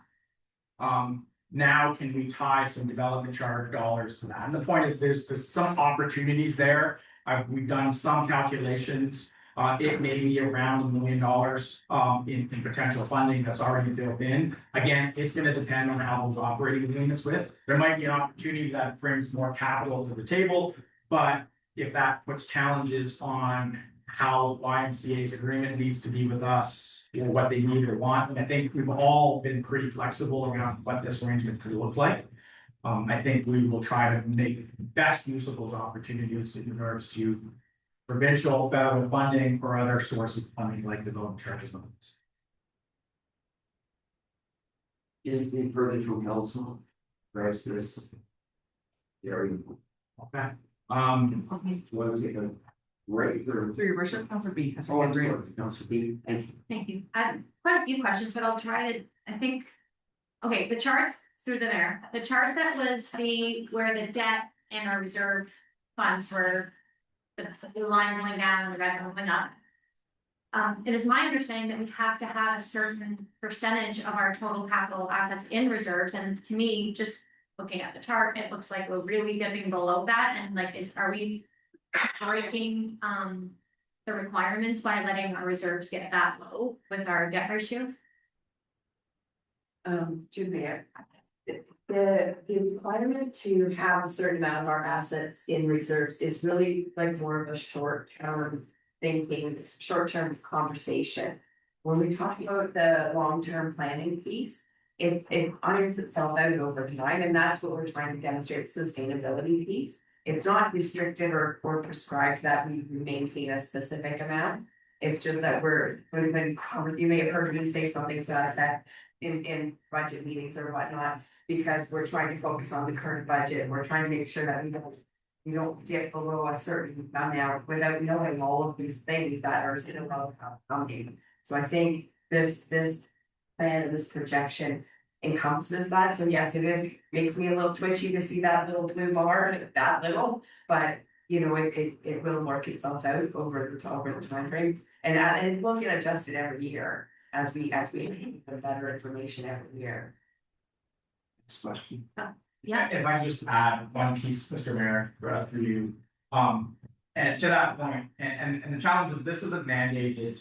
Now can we tie some development charge dollars to that? And the point is there's some opportunities there. We've done some calculations. It may be around $1 million in potential funding that's already built in. Again, it's going to depend on how those operating agreements with. There might be an opportunity that brings more capital to the table, but if that puts challenges on how YMCA's agreement needs to be with us, you know, what they need or want. And I think we've all been pretty flexible around what this arrangement could look like. I think we will try to make best use of those opportunities in regards to provincial, federal funding or other sources of funding like development charges. Anything further from council? Raise this. There you go. Okay. Want to take a break or? Through your worship, Councilor B. Oh, I'm sorry, Councilor B, thank you. Thank you. I have quite a few questions, but I'll try to, I think, okay, the chart through there, the chart that was where the debt and our reserve funds were, the line going down and the red going up. It is my understanding that we have to have a certain percentage of our total capital assets in reserves, and to me, just looking at the chart, it looks like we're really dipping below that, and like, are we breaking the requirements by letting our reserves get that low with our debt ratio? To Mayor. The requirement to have a certain amount of our assets in reserves is really like more of a short-term thinking, short-term conversation. When we talk about the long-term planning piece, it irons itself out over time, and that's what we're trying to demonstrate, the sustainability piece. It's not restricted or prescribed that we maintain a specific amount. It's just that you may have heard me say something to that effect in budget meetings or whatnot, because we're trying to focus on the current budget. We're trying to make sure that we don't dip below a certain amount without knowing all of these things that are still coming. So I think this plan, this projection encompasses that. So yes, makes me a little twitchy to see that little blue bar, that little, but you know, it will work itself out over the time frame. And it will get adjusted every year as we get better information every year. Next question. Yeah. If I just add one piece, Mr. Mayor, for you, and to that point, and the challenge is this isn't mandated,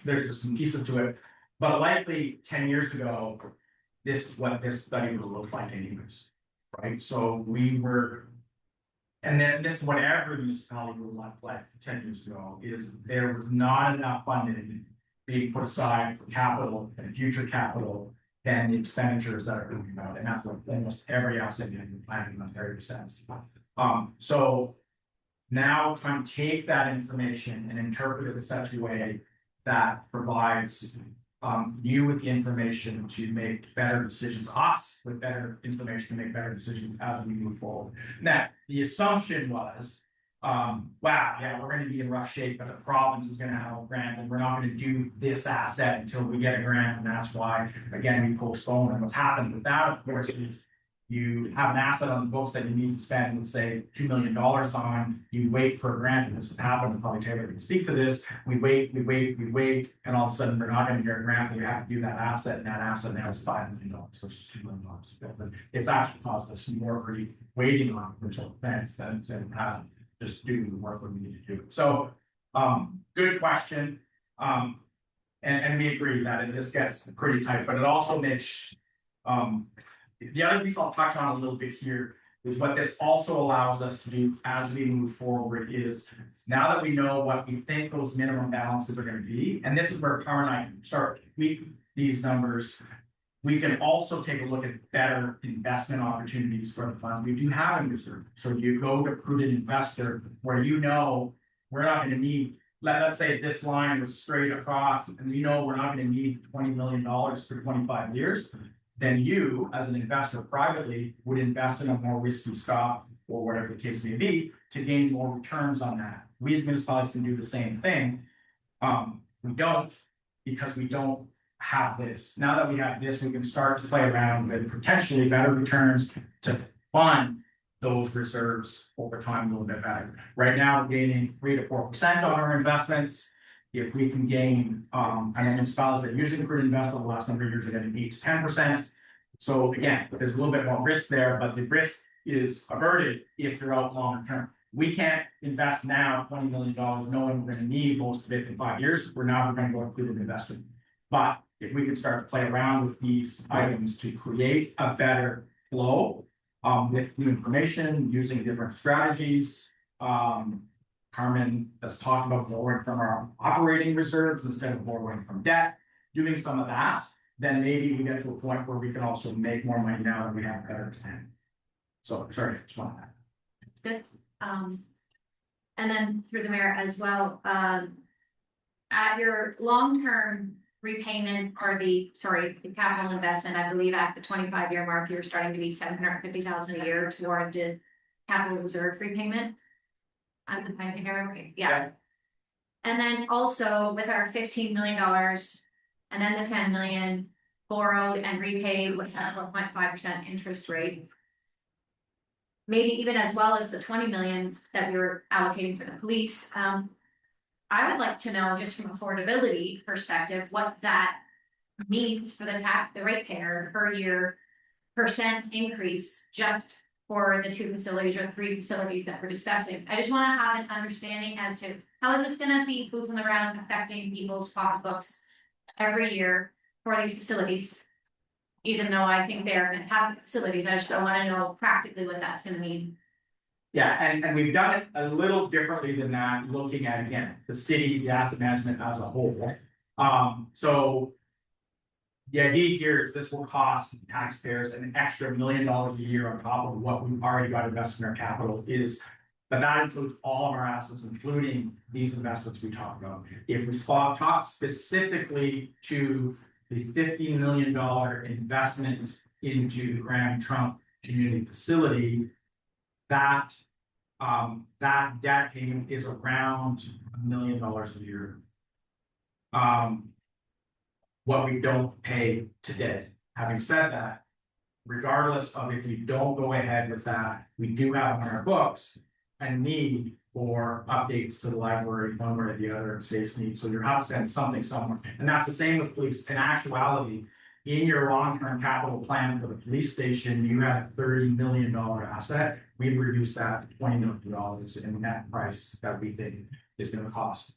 there's some pieces to it, but likely 10 years ago, this is what this study would look like anyways, right? So we were, and then this is what every municipality would look like 10 years ago, is there was not enough funding being put aside for capital and future capital than the expenditures that are coming out, and that's what almost every asset in the plan in Ontario says. So now trying to take that information and interpret it in such a way that provides you with the information to make better decisions, us with better information to make better decisions as we move forward. Now, the assumption was, wow, yeah, we're going to be in rough shape, but the province is going to have a grant, and we're not going to do this asset until we get a grant, and that's why, again, we postpone. And what's happened with that, of course, is You have an asset on the books that you need to spend, let's say, $2 million on, you wait for a grant, and this has happened, probably Taylor can speak to this, we wait, and all of a sudden, we're not gonna get a grant, we have to do that asset, and that asset now is $5 million, which is $2 million. But it's actually caused us more grief waiting on provincial grants than just doing the work that we need to do. So, good question. And we agree that this gets pretty tight, but it also makes, the other piece I'll touch on a little bit here is what this also allows us to do as we move forward is now that we know what we think those minimum balances are going to be, and this is where Power and I start to tweak these numbers, we can also take a look at better investment opportunities for the funds we do have in reserve. So you go to prudent investor where you know we're not going to need, let's say this line was straight across and we know we're not going to need $20 million for 25 years. Then you, as an investor privately, would invest in a more risky stock or whatever the case may be to gain more returns on that. We as municipalities can do the same thing. We don't because we don't have this. Now that we have this, we can start to play around with potentially better returns to fund those reserves over time a little bit better. Right now, we're gaining 3 to 4% on our investments. If we can gain, I know municipalities that usually prudent invest over the last number of years are getting 8 to 10%. So again, there's a little bit more risk there, but the risk is averted if you're out longer term. We can't invest now $20 million knowing we're going to need most of it in 5 years. We're going to go prudent investment. But if we can start to play around with these items to create a better flow with new information, using different strategies, Carmen has talked about borrowing from our operating reserves instead of borrowing from debt, doing some of that, then maybe we get to a point where we can also make more money now that we have a better plan. So, sorry, just want that. It's good. And then through the mayor as well, at your long-term repayment or the capital investment, I believe at the 25-year mark, you're starting to be $750,000 a year toward the capital reserve repayment. I think okay. Yeah. And then also with our $15 million and then the 10 million borrowed and repaid with that 1.5% interest rate. Maybe even as well as the 20 million that we were allocating for the police. I would like to know just from affordability perspective, what that means for the ratepayer per year % increase just for the 2 facilities or 3 facilities that we're discussing. I just want to have an understanding as to how is this going to be boots on the ground affecting people's pocketbooks every year for these facilities. Even though I think they're fantastic facilities, I just want to know practically what that's going to mean. Yeah, and we've done it a little differently than that, looking at, again, the city, the asset management as a whole. So the idea here is this will cost taxpayers an extra $1 million a year on top of what we've already got invested in our capital but that includes all of our assets, including these investments we talked about. If we talk specifically to the $50 million investment into the Grand Trunk Community Facility, that debt payment is around $1 million a year. What we don't pay today. Having said that, regardless of if we don't go ahead with that, we do have on our books a need for updates to the library one way or the other and space needs. So you have to spend something somewhere. And that's the same with police. In actuality, in your long-term capital plan for the police station, you have a $30 million asset. We've reduced that to $20 million in the net price that we think is going to cost.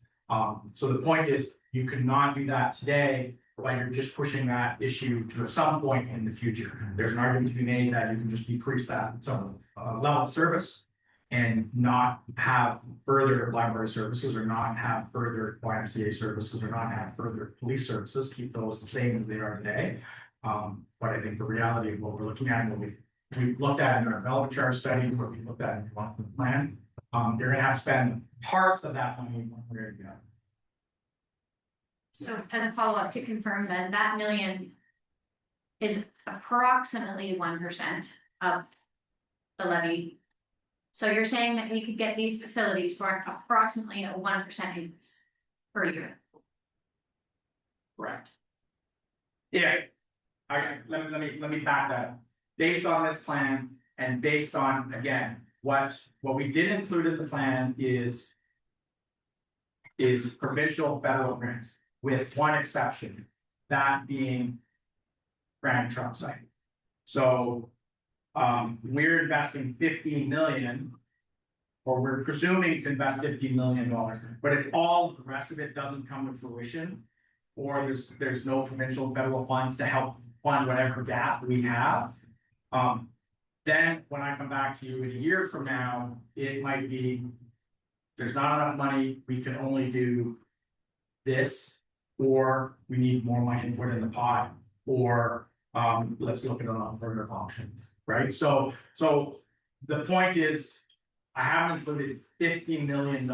So the point is, you could not do that today, but you're just pushing that issue to some point in the future. There's an argument to be made that you can just decrease that some level of service and not have further library services or not have further YMCA services or not have further police services, keep those the same as they are today. But I think the reality of what we're looking at and what we've looked at in our development charge study, what we looked at in the long-term plan, you're going to have to spend parts of that money one way or the other. So as a follow-up to confirm then, that million is approximately 1% of the levy. So you're saying that we could get these facilities for approximately a 1% increase per year. Correct. Yeah, let me back that up. based on this plan and based on, again, what we did include in the plan is provincial federal grants, with one exception, that being Grand Trunk site. So, we're investing 15 million, or we're presuming to invest $15 million, but if all the rest of it doesn't come to fruition, or there's no provincial federal funds to help fund whatever gap we have, then when I come back to you in a year from now, it might be, there's not enough money, we can only do this, or we need more money to put in the pot, or let's look at an alternative option, right? So the point is, I haven't included $50 million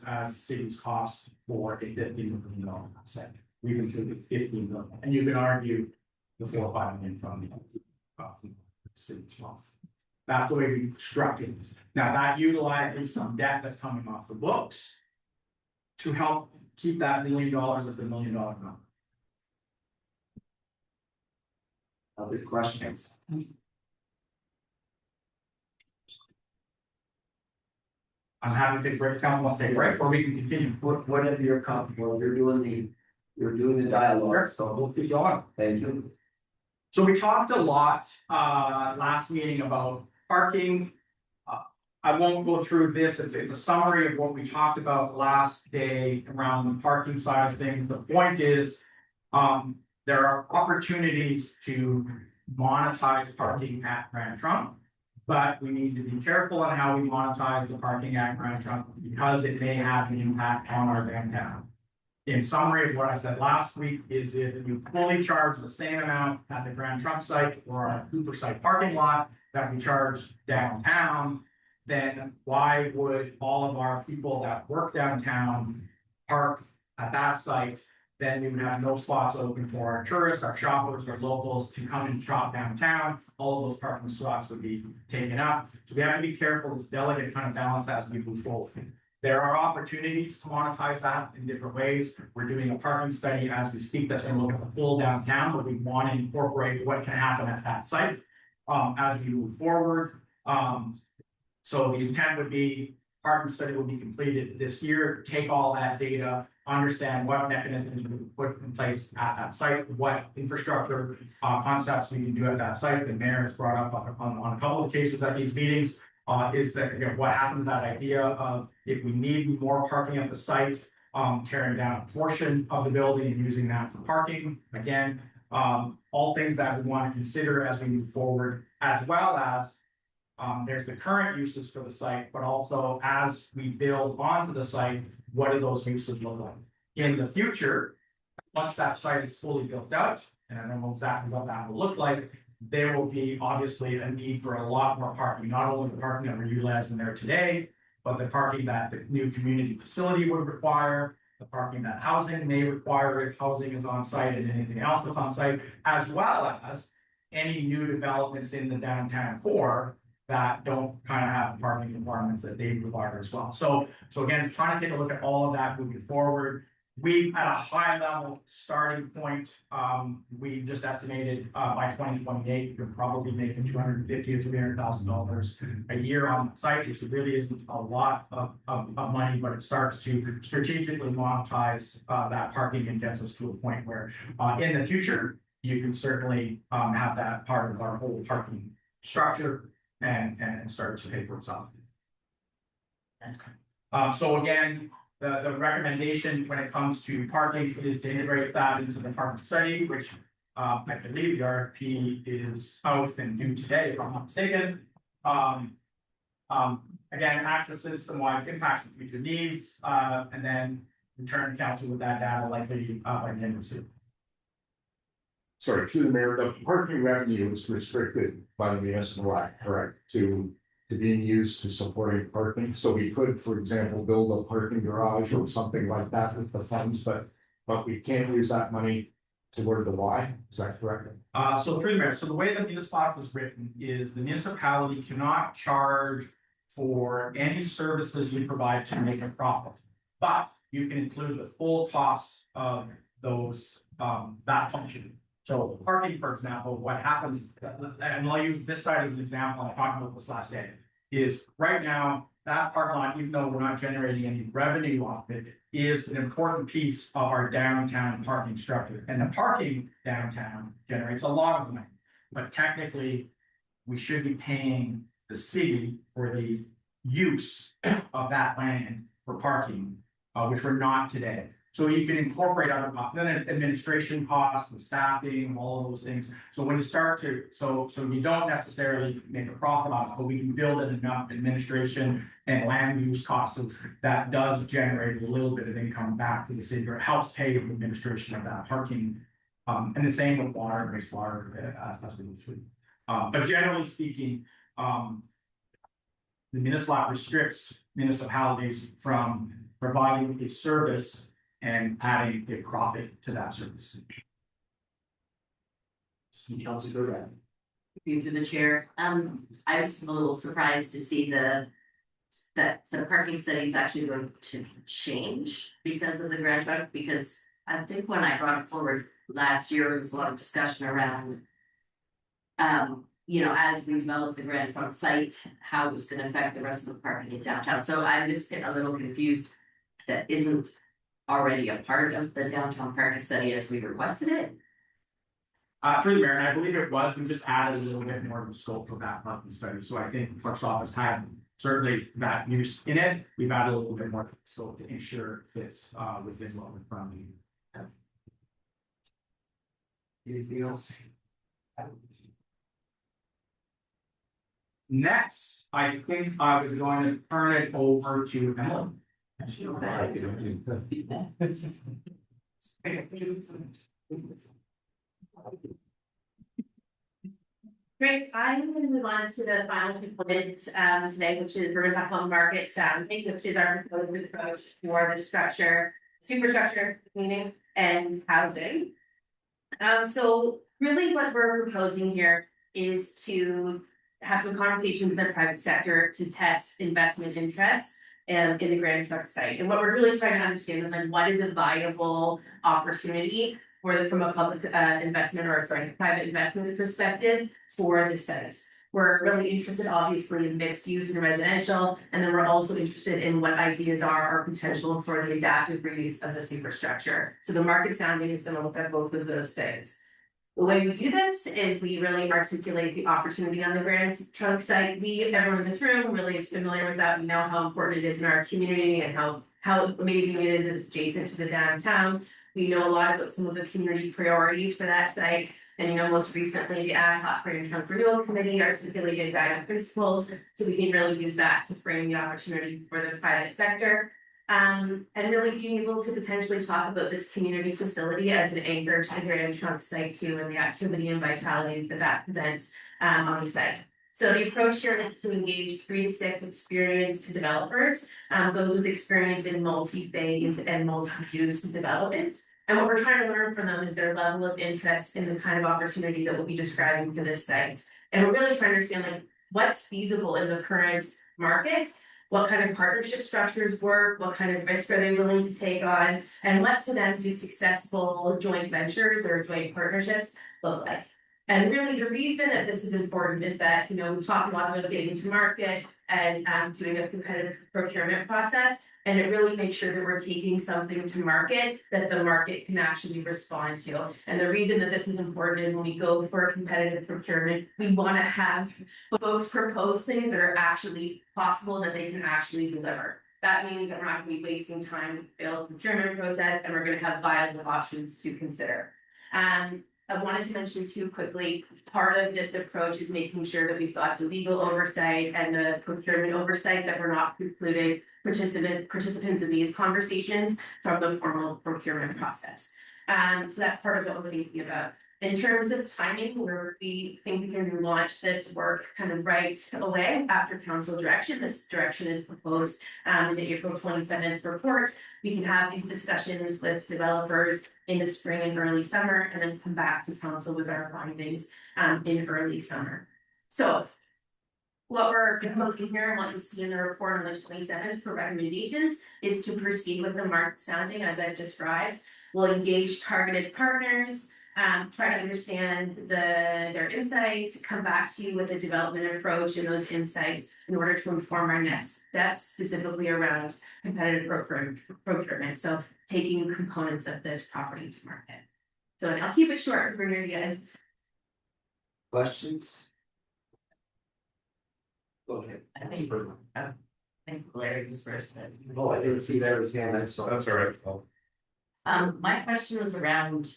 as the city's cost for a $50 million asset. We've included 15 million, and you can argue the 4 or 5 million from the city's cost. That's the way we structured this. Now that utilizes some debt that's coming off the books to help keep that $1 million as the $1 million number. Other questions? I'm happy to take break. Council wants to take a break, or we can continue. Whatever you're comfortable, you're doing the dialogue, so We'll keep going. thank you. So we talked a lot last meeting about parking. I won't go through this. It's a summary of what we talked about last day around the parking side of things. The point is, there are opportunities to monetize parking at Grand Trunk, but we need to be careful on how we monetize the parking at Grand Trunk because it may have an impact on our downtown. In summary of what I said last week is if you fully charge the same amount at the Grand Trunk site or our Cooper site parking lot that we charge downtown, then why would all of our people that work downtown park at that site? Then we would have no spots open for our tourists, our shoppers, our locals to come and shop downtown. All of those parking slots would be taken up. So we have to be careful. It's delicate kind of balance as we move forward. There are opportunities to monetize that in different ways. We're doing a parking study as we speak that's going to look at the full downtown, but we want to incorporate what can happen at that site as we move forward. So the intent would be parking study will be completed this year, take all that data, understand what mechanisms we can put in place at that site, what infrastructure concepts we can do at that site. The mayor has brought up on a couple of occasions at these meetings is that, what happened to that idea of if we need more parking at the site, tearing down a portion of the building and using that for parking. Again, all things that we want to consider as we move forward, as well as there's the current uses for the site, but also as we build onto the site, what do those uses look like? In the future, once that site is fully built out, and I don't know exactly what that will look like, there will be obviously a need for a lot more parking, not only the parking that we're utilizing there today, but the parking that the new community facility would require, the parking that housing may require if housing is on site and anything else that's on site, as well as any new developments in the downtown core that don't kind of have the parking requirements that they require as well. So again, it's trying to take a look at all of that moving forward. We, at a high level starting point, we just estimated by 2028, you could probably make $250,000 to $300,000 a year on the site, which really isn't a lot of money, but it starts to strategically monetize that parking and gets us to a point where in the future, you can certainly have that part of our whole parking structure and start to pay for itself. So again, the recommendation when it comes to parking is to integrate that into the parking study, which I believe the RFP is out and due today, if I'm not mistaken. Again, access system-wide impacts and future needs, and then return to council with that data likely by the end of the year. Sorry, through the mayor, the parking revenue is restricted by the municipal act, correct, to being used to supporting parking. So we could, for example, build a parking garage or something like that with the funds, but we can't use that money toward the Y. Is that correct? So through the mayor, so the way the municipal act is written is the municipality cannot charge for any services you provide to make a profit, but you can include the full cost of those that function. So parking, for example, what happens, and I'll use this side as an example, I talked about this last day, is right now, that parking lot, even though we're not generating any revenue off it, is an important piece of our downtown parking structure. And the parking downtown generates a lot of money. But technically, we should be paying the city for the use of that land for parking, which we're not today. So you can incorporate other costs, then administration costs and staffing, all of those things. So when you start to, so you don't necessarily make a profit on it, but we can build in enough administration and land use costs that does generate a little bit of income back to the city, or it helps pay the administration of that parking. And the same with water and wastewater, as we go through. But generally speaking, the municipal act restricts municipalities from providing a service and adding a profit to that service. Councilor, go ahead. Through the chair, I was a little surprised to see that the parking study is actually going to change because of the grant truck, because I think when I brought it forward last year, there was a lot of discussion around as we develop the Grand Trunk site, how it was gonna affect the rest of the parking in downtown. So I'm just getting a little confused that isn't already a part of the downtown parking study as we requested it. Through the mayor, and I believe it was, we just added a little bit more of the scope of that parking study. So I think the clerk's office had certainly that use in it. We've added a little bit more scope to ensure it fits within what we're from. Anything else? Next, I think I was going to turn it over to Emily. Great, I'm gonna move on to the final component today, which is we're gonna talk about market sounding, which is our proposed approach for the structure, superstructure, meaning and housing. So really what we're proposing here is to have some conversations with the private sector to test investment interest in the Grand Truck site. And what we're really trying to understand is like what is a viable opportunity from a public investment or private investment perspective for the site. We're really interested obviously in mixed use and residential, and then we're also interested in what ideas are potential for the adaptive reuse of the superstructure. So the market sounding is going to look at both of those things. The way we do this is we really articulate the opportunity on the Grand Trunk site. Everyone in this room really is familiar with that. We know how important it is in our community and how amazing it is that it's adjacent to the downtown. We know a lot about some of the community priorities for that site. And most recently, the Ad Hoc Grand Trunk Renewal Committee articulated guiding principles. So we can really use that to frame the opportunity for the private sector. And really being able to potentially talk about this community facility as an anchor to the Grand Trunk site too, and the activity and vitality that presents on the site. So the approach here is to engage 3 to 6 experienced developers, those with experience in multi-phase and multi-use development. And what we're trying to learn from them is their level of interest in the kind of opportunity that we'll be describing for this site. And we're really trying to understand what's feasible in the current market. What kind of partnership structures work, what kind of risk are they willing to take on, and what to them do successful joint ventures or joint partnerships look like. And really the reason that this is important is that, we talk a lot about getting to market and doing a competitive procurement process, and it really makes sure that we're taking something to market that the market can actually respond to. And the reason that this is important is when we go for a competitive procurement, we want to have folks propose things that are actually possible, that they can actually deliver. That means that we're not going to be wasting time with the failed procurement process, and we're going to have viable options to consider. I wanted to mention too quickly, part of this approach is making sure that we've got the legal oversight and the procurement oversight, that we're not precluding participants in these conversations from the formal procurement process. So that's part of what we're thinking about. In terms of timing, we think we can launch this work kind of right away after council direction. This direction is proposed in the April 27th report. We can have these discussions with developers in the spring and early summer, and then come back to council with our findings in early summer. So what we're proposing here and what you see in the report on the 27th for recommendations is to proceed with the market sounding as I've described. We'll engage targeted partners. try to understand their insights, come back to you with a development approach and those insights in order to inform our next steps, specifically around competitive procurement. So taking components of this property to market. So and I'll keep it short for you guys. Questions? Go ahead. I think Larry was first, but. Oh, I didn't see Larry's hand, I saw. That's all right. My question was around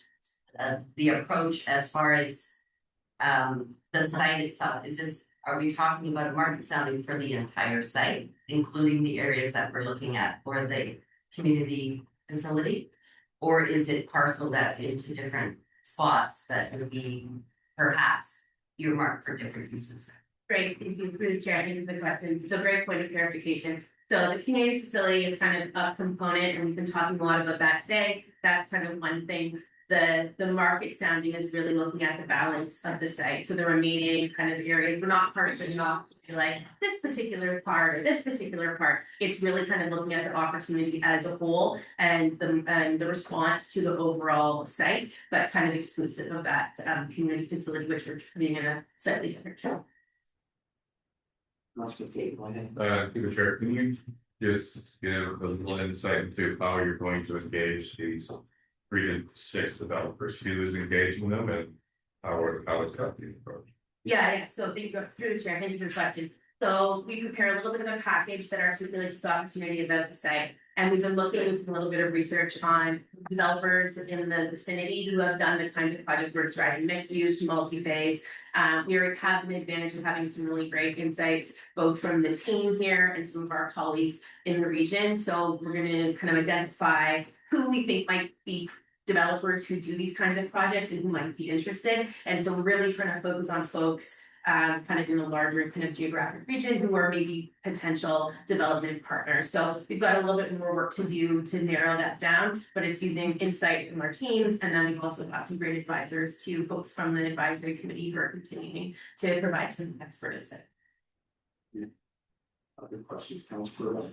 the approach as far as the site itself. Are we talking about a market sounding for the entire site, including the areas that we're looking at for the community facility? Or is it parceled out into different spots that would be perhaps earmarked for different uses? Great, thank you for the chair, thank you for the question. So great point of clarification. So the community facility is kind of a component, and we've been talking a lot about that today. That's kind of one thing. The market sounding is really looking at the balance of the site. So the remaining kind of areas, we're not parsing off like this particular part or this particular part. It's really kind of looking at the opportunity as a whole and the response to the overall site, but kind of exclusive of that community facility, which we're putting in a slightly different channel. That's good, go ahead. Through the chair, can you just give a little insight into how you're going to engage these 3 to 6 developers? Who is engaging them and how is that being approached? Yeah, so thank you through the chair, thank you for the question. So we prepare a little bit of a package that articulates this opportunity about the site. And we've been looking at a little bit of research on developers in the vicinity who have done the kinds of projects where it's driving mixed use, multi-phase. We have an advantage of having some really great insights, both from the team here and some of our colleagues in the region. So we're gonna kind of identify who we think might be developers who do these kinds of projects and who might be interested. And so we're really trying to focus on folks kind of in a larger kind of geographic region who are maybe potential development partners. So we've got a little bit more work to do to narrow that down, but it's using insight from our teams. And then we've also got some great advisors to folks from the advisory committee who are continuing to provide some expert insight. Other questions, Councilor?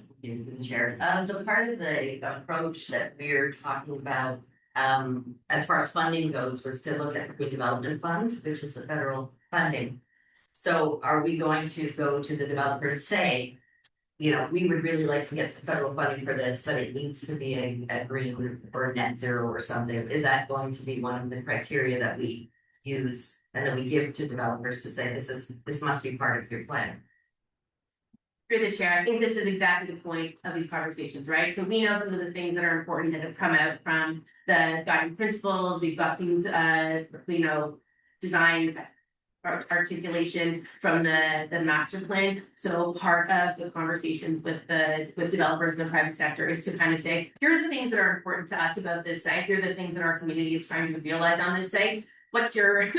Chair. So part of the approach that we're talking about, as far as funding goes, was to look at the redevelopment fund, which is the federal funding. So are we going to go to the developer and say, you know, we would really like to get some federal funding for this, but it needs to be a green or a net zero or something? Is that going to be one of the criteria that we use and then we give to developers to say this must be part of your plan? Through the chair, I think this is exactly the point of these conversations, right? So we know some of the things that are important that have come out from the guiding principles. We've got things, design articulation from the master plan. So part of the conversations with developers in the private sector is to kind of say, here are the things that are important to us about this site. Here are the things that our community is trying to realize on this site. What's your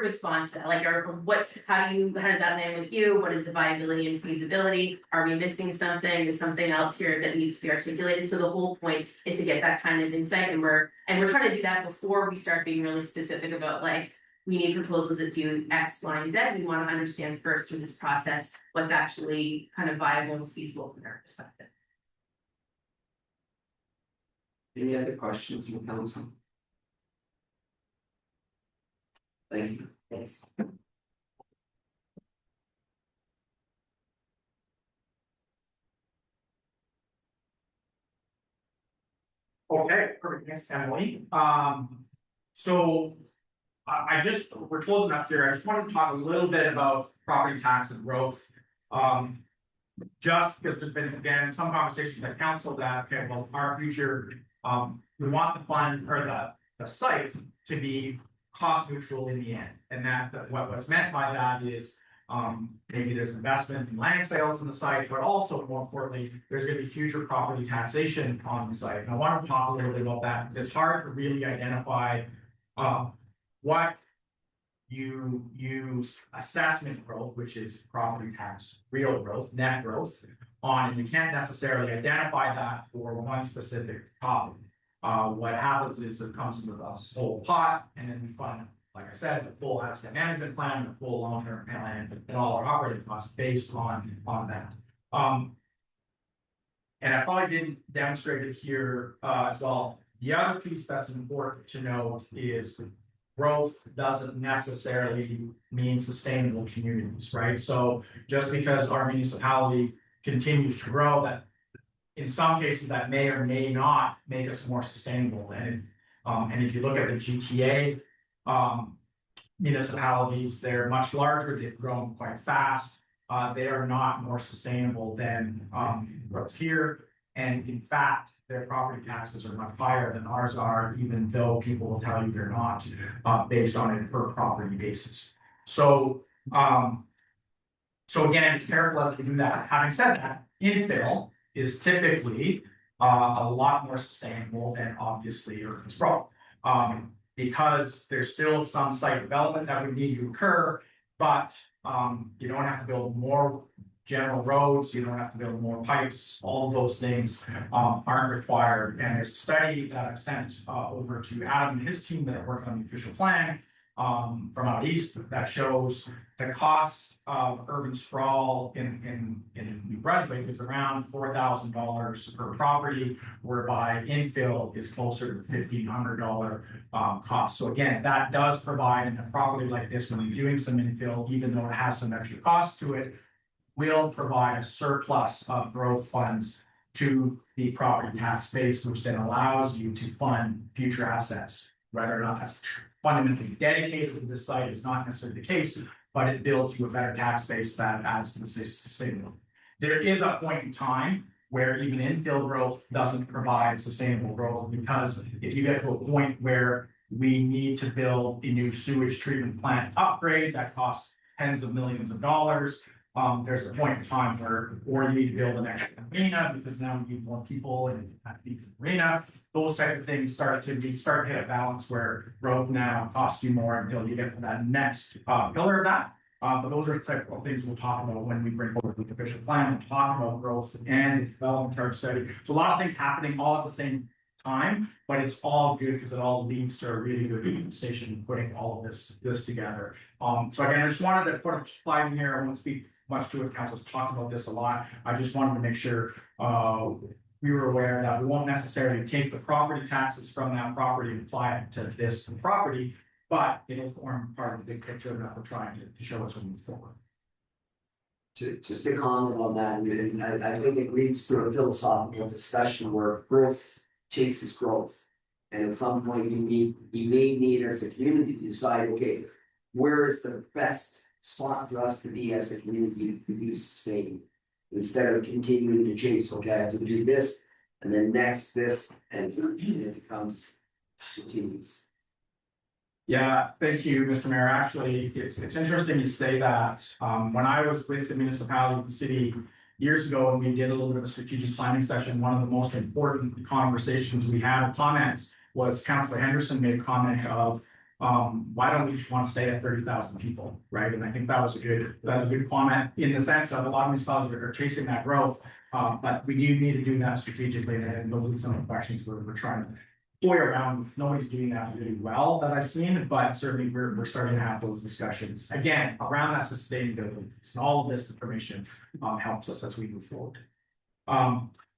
response to that? Like, or how does that land with you? What is the viability and feasibility? Are we missing something? Is something else here that needs to be articulated? So the whole point is to get that kind of insight, and we're trying to do that before we start being really specific about like, we need proposals that do X, Y, and Z. We want to understand first through this process what's actually kind of viable and feasible from our perspective. Any other questions from council? Thank you. Thanks. Okay, perfect, thanks, Emily. So we're closing up here. I just wanted to talk a little bit about property tax and growth. Just because there's been, again, some conversations at council that, okay, well, our future, we want the fund or the site to be cost neutral in the end. And what's meant by that is, maybe there's investment in land sales on the site, but also more importantly, there's going to be future property taxation on the site. And I want to talk a little bit about that because it's hard to really identify what you use assessment growth, which is property tax, real growth, net growth on, and you can't necessarily identify that for one specific topic. What happens is it comes into the whole pot, and then we fund, like I said, the full asset management plan, the full long-term plan, and all our operating costs based on that. And I probably didn't demonstrate it here as well. The other piece that's important to note is growth doesn't necessarily mean sustainable communities, right? So just because our municipality continues to grow, that in some cases that may or may not make us more sustainable. And if you look at the GTA, municipalities, they're much larger, they've grown quite fast. They are not more sustainable than what's here. And in fact, their property taxes are much higher than ours are, even though people will tell you they're not, based on a per property basis. So again, it's careful as we do that. Having said that, infill is typically a lot more sustainable than obviously urban sprawl. Because there's still some site development that would need to occur, but you don't have to build more general roads, you don't have to build more pipes, all of those things aren't required. And there's a study that I've sent over to Adam and his team that are working on the official plan from out east that shows the cost of urban sprawl in New Brunswick is around $4,000 per property, whereby infill is closer to $1,500 cost. So again, that does provide in a property like this, when you're doing some infill, even though it has some extra cost to it, will provide a surplus of growth funds to the property tax base, which then allows you to fund future assets. Whether or not that's fundamentally dedicated to this site is not necessarily the case, but it builds you a better tax base that adds to the sustainability. There is a point in time where even infill growth doesn't provide sustainable growth, because if you get to a point where we need to build a new sewage treatment plant upgrade that costs tens of millions of dollars, there's a point in time where, or you need to build an extra arena because now we need more people and that needs an arena. Those type of things start to hit a balance where growth now costs you more until you get to that next pillar of that. But those are the type of things we'll talk about when we bring forward the official plan and talk about growth and development charge study. So a lot of things happening all at the same time, but it's all good because it all leads to a really good conversation putting all of this together. So again, I just wanted to put a slide in here. I won't speak much to it. Council's talked about this a lot. I just wanted to make sure we were aware that we won't necessarily take the property taxes from that property and apply it to this property, but it'll form part of the big picture that we're trying to show us moving forward. Just to comment on that, and I think it leads to a philosophical discussion where growth chases growth. And at some point you may need as a community to decide, okay, where is the best spot for us to be as a community to be sustained? Instead of continuing to chase, okay, I have to do this, and then next this, and it becomes continuous. Yeah, thank you, Mr. Mayor. Actually, it's interesting you say that. When I was with the municipality of the city years ago, and we did a little bit of a strategic planning session, one of the most important conversations we had, comments, was Councillor Henderson made a comment of, why don't we just want to stay at 30,000 people, right? And I think that was a good comment in the sense of a lot of municipalities are chasing that growth, but we do need to do that strategically. And those are some of the questions we're trying to toy around. Nobody's doing that really well that I've seen, but certainly we're starting to have those discussions again around that sustainability. And all of this information helps us as we move forward.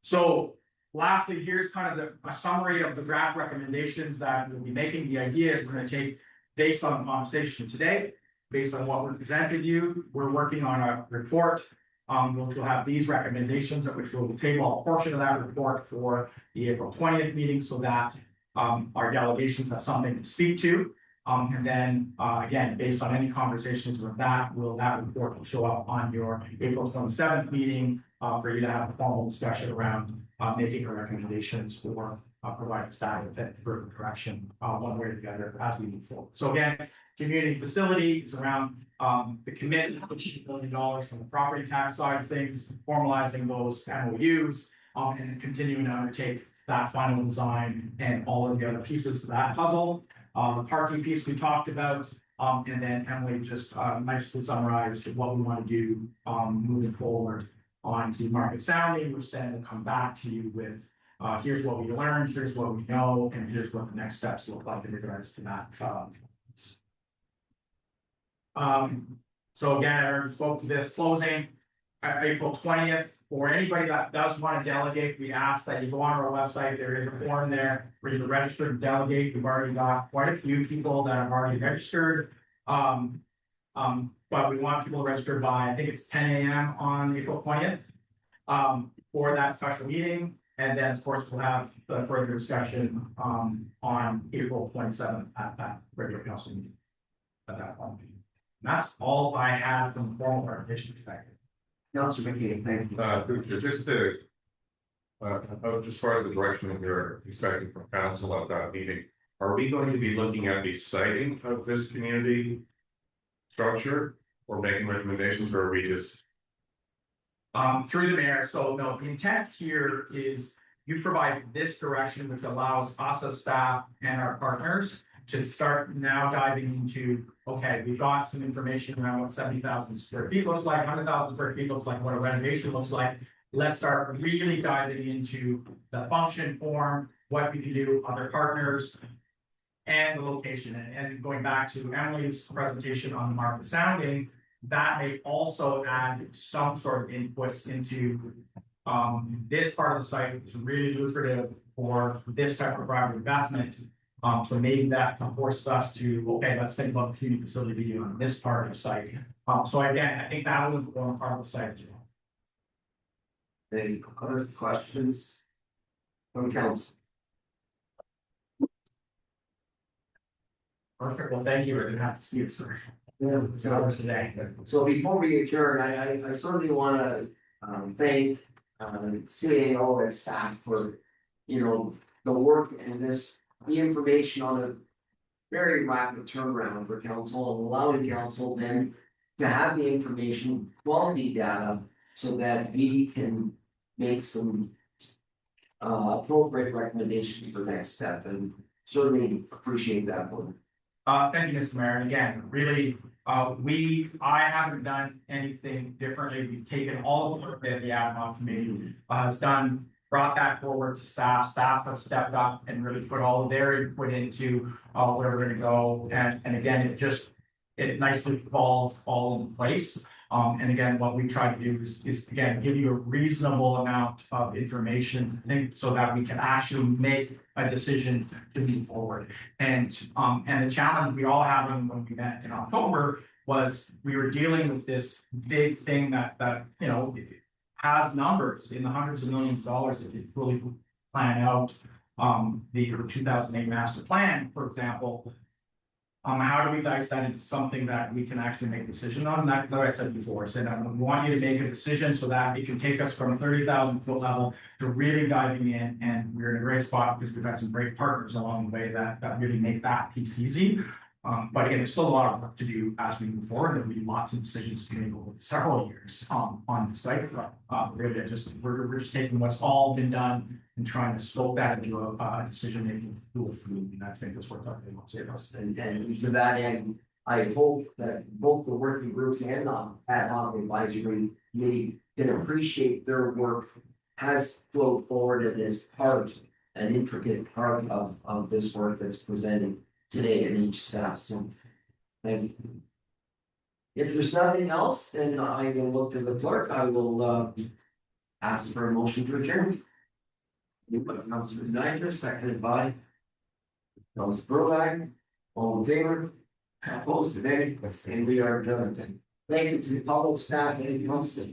So lastly, here's kind of a summary of the draft recommendations that we'll be making. The idea is we're going to take, based on the conversation today, based on what we presented you, we're working on a report. Which will have these recommendations, at which we'll table a portion of that report for the April 20th meeting, so that our delegations have something to speak to. And then again, based on any conversations with that report will show up on your April 27th meeting for you to have a formal discussion around making your recommendations or providing staff with it for correction one way or the other as we move forward. So again, community facility is around the commitment of $1 billion from the property tax side of things, formalizing those MOUs, and continuing to undertake that final design and all of the other pieces of that puzzle. The parking piece we talked about, and then Emily just nicely summarized what we want to do moving forward on to market sounding, which then will come back to you with here's what we learned, here's what we know, and here's what the next steps look like in regards to that. So again, I already spoke to this closing. April 20th, or anybody that does want to delegate, we ask that you go on our website, there is a form there for you to register to delegate. We've already got quite a few people that have already registered. But we want people registered by, I think it's 10 a.m. on April 20th. For that special meeting, and then of course we'll have the further discussion on April 27th at that regular council meeting. At that point. And that's all I have from the formal presentation perspective. Councilor McKay, thank you. Just to, as far as the direction that you're expecting from council at that meeting, are we going to be looking at the siting of this community structure or making recommendations, or are we just? Through the mayor, so no, the intent here is you provide this direction, which allows us as staff and our partners to start now diving into, okay, we've got some information around what 70,000 square feet looks like, 100,000 square feet looks like, what a renovation looks like. Let's start really diving into the function form, what we can do, other partners, and the location. And going back to Emily's presentation on the market sounding, that may also add some sort of inputs into this part of the site, which is really lucrative for this type of private investment. So maybe that forces us to, okay, let's think about the community facility on this part of the site. So again, I think that will inform part of the site as well. Any other questions from council? Perfect. Well, thank you. I didn't have to see you, sir. Yeah, So today. So before we adjourn, I certainly want to thank CAO and staff for, the work and the information on a very rapid turnaround for council and allowing council then to have the information, quality data, so that we can make some appropriate recommendations for next step, and certainly appreciate that one. Thank you, Mr. Mayor. And again, really, I haven't done anything differently. We've taken all the work that the ad hoc committee has done, brought that forward to staff. Staff have stepped up and really put all of their input into where we're going to go. And again, it nicely falls all in place. And again, what we try to do is again, give you a reasonable amount of information, so that we can actually make a decision to move forward. And the challenge we all had when we met in October was we were dealing with this big thing that has numbers in the hundreds of millions of dollars if you fully plan out the 2008 master plan, for example. How do we dice that into something that we can actually make a decision on? That's what I said before. I said, I want you to make a decision so that it can take us from a 30,000 foot level to really diving in. And we're in a great spot because we've had some great partners along the way that really make that piece easy. But again, there's still a lot of work to do as we move forward. There'll be lots of decisions to make over several years on the site. Really, we're just taking what's all been done and trying to scope that into a decision making tool for me. And I think that's what Dr. wants to say. And to that end, I hope that both the working groups and the ad hoc advisory committee can appreciate their work has flowed forward and is an intricate part of this work that's presented today in each staff. So thank you. If there's nothing else, then I will look to the clerk. I will ask for a motion to adjourn. Moved by Councilor Niger, seconded by Councilor Burlak. All in favor? Opposed? Nay. And we are adjourned. Thank you to the public staff and council.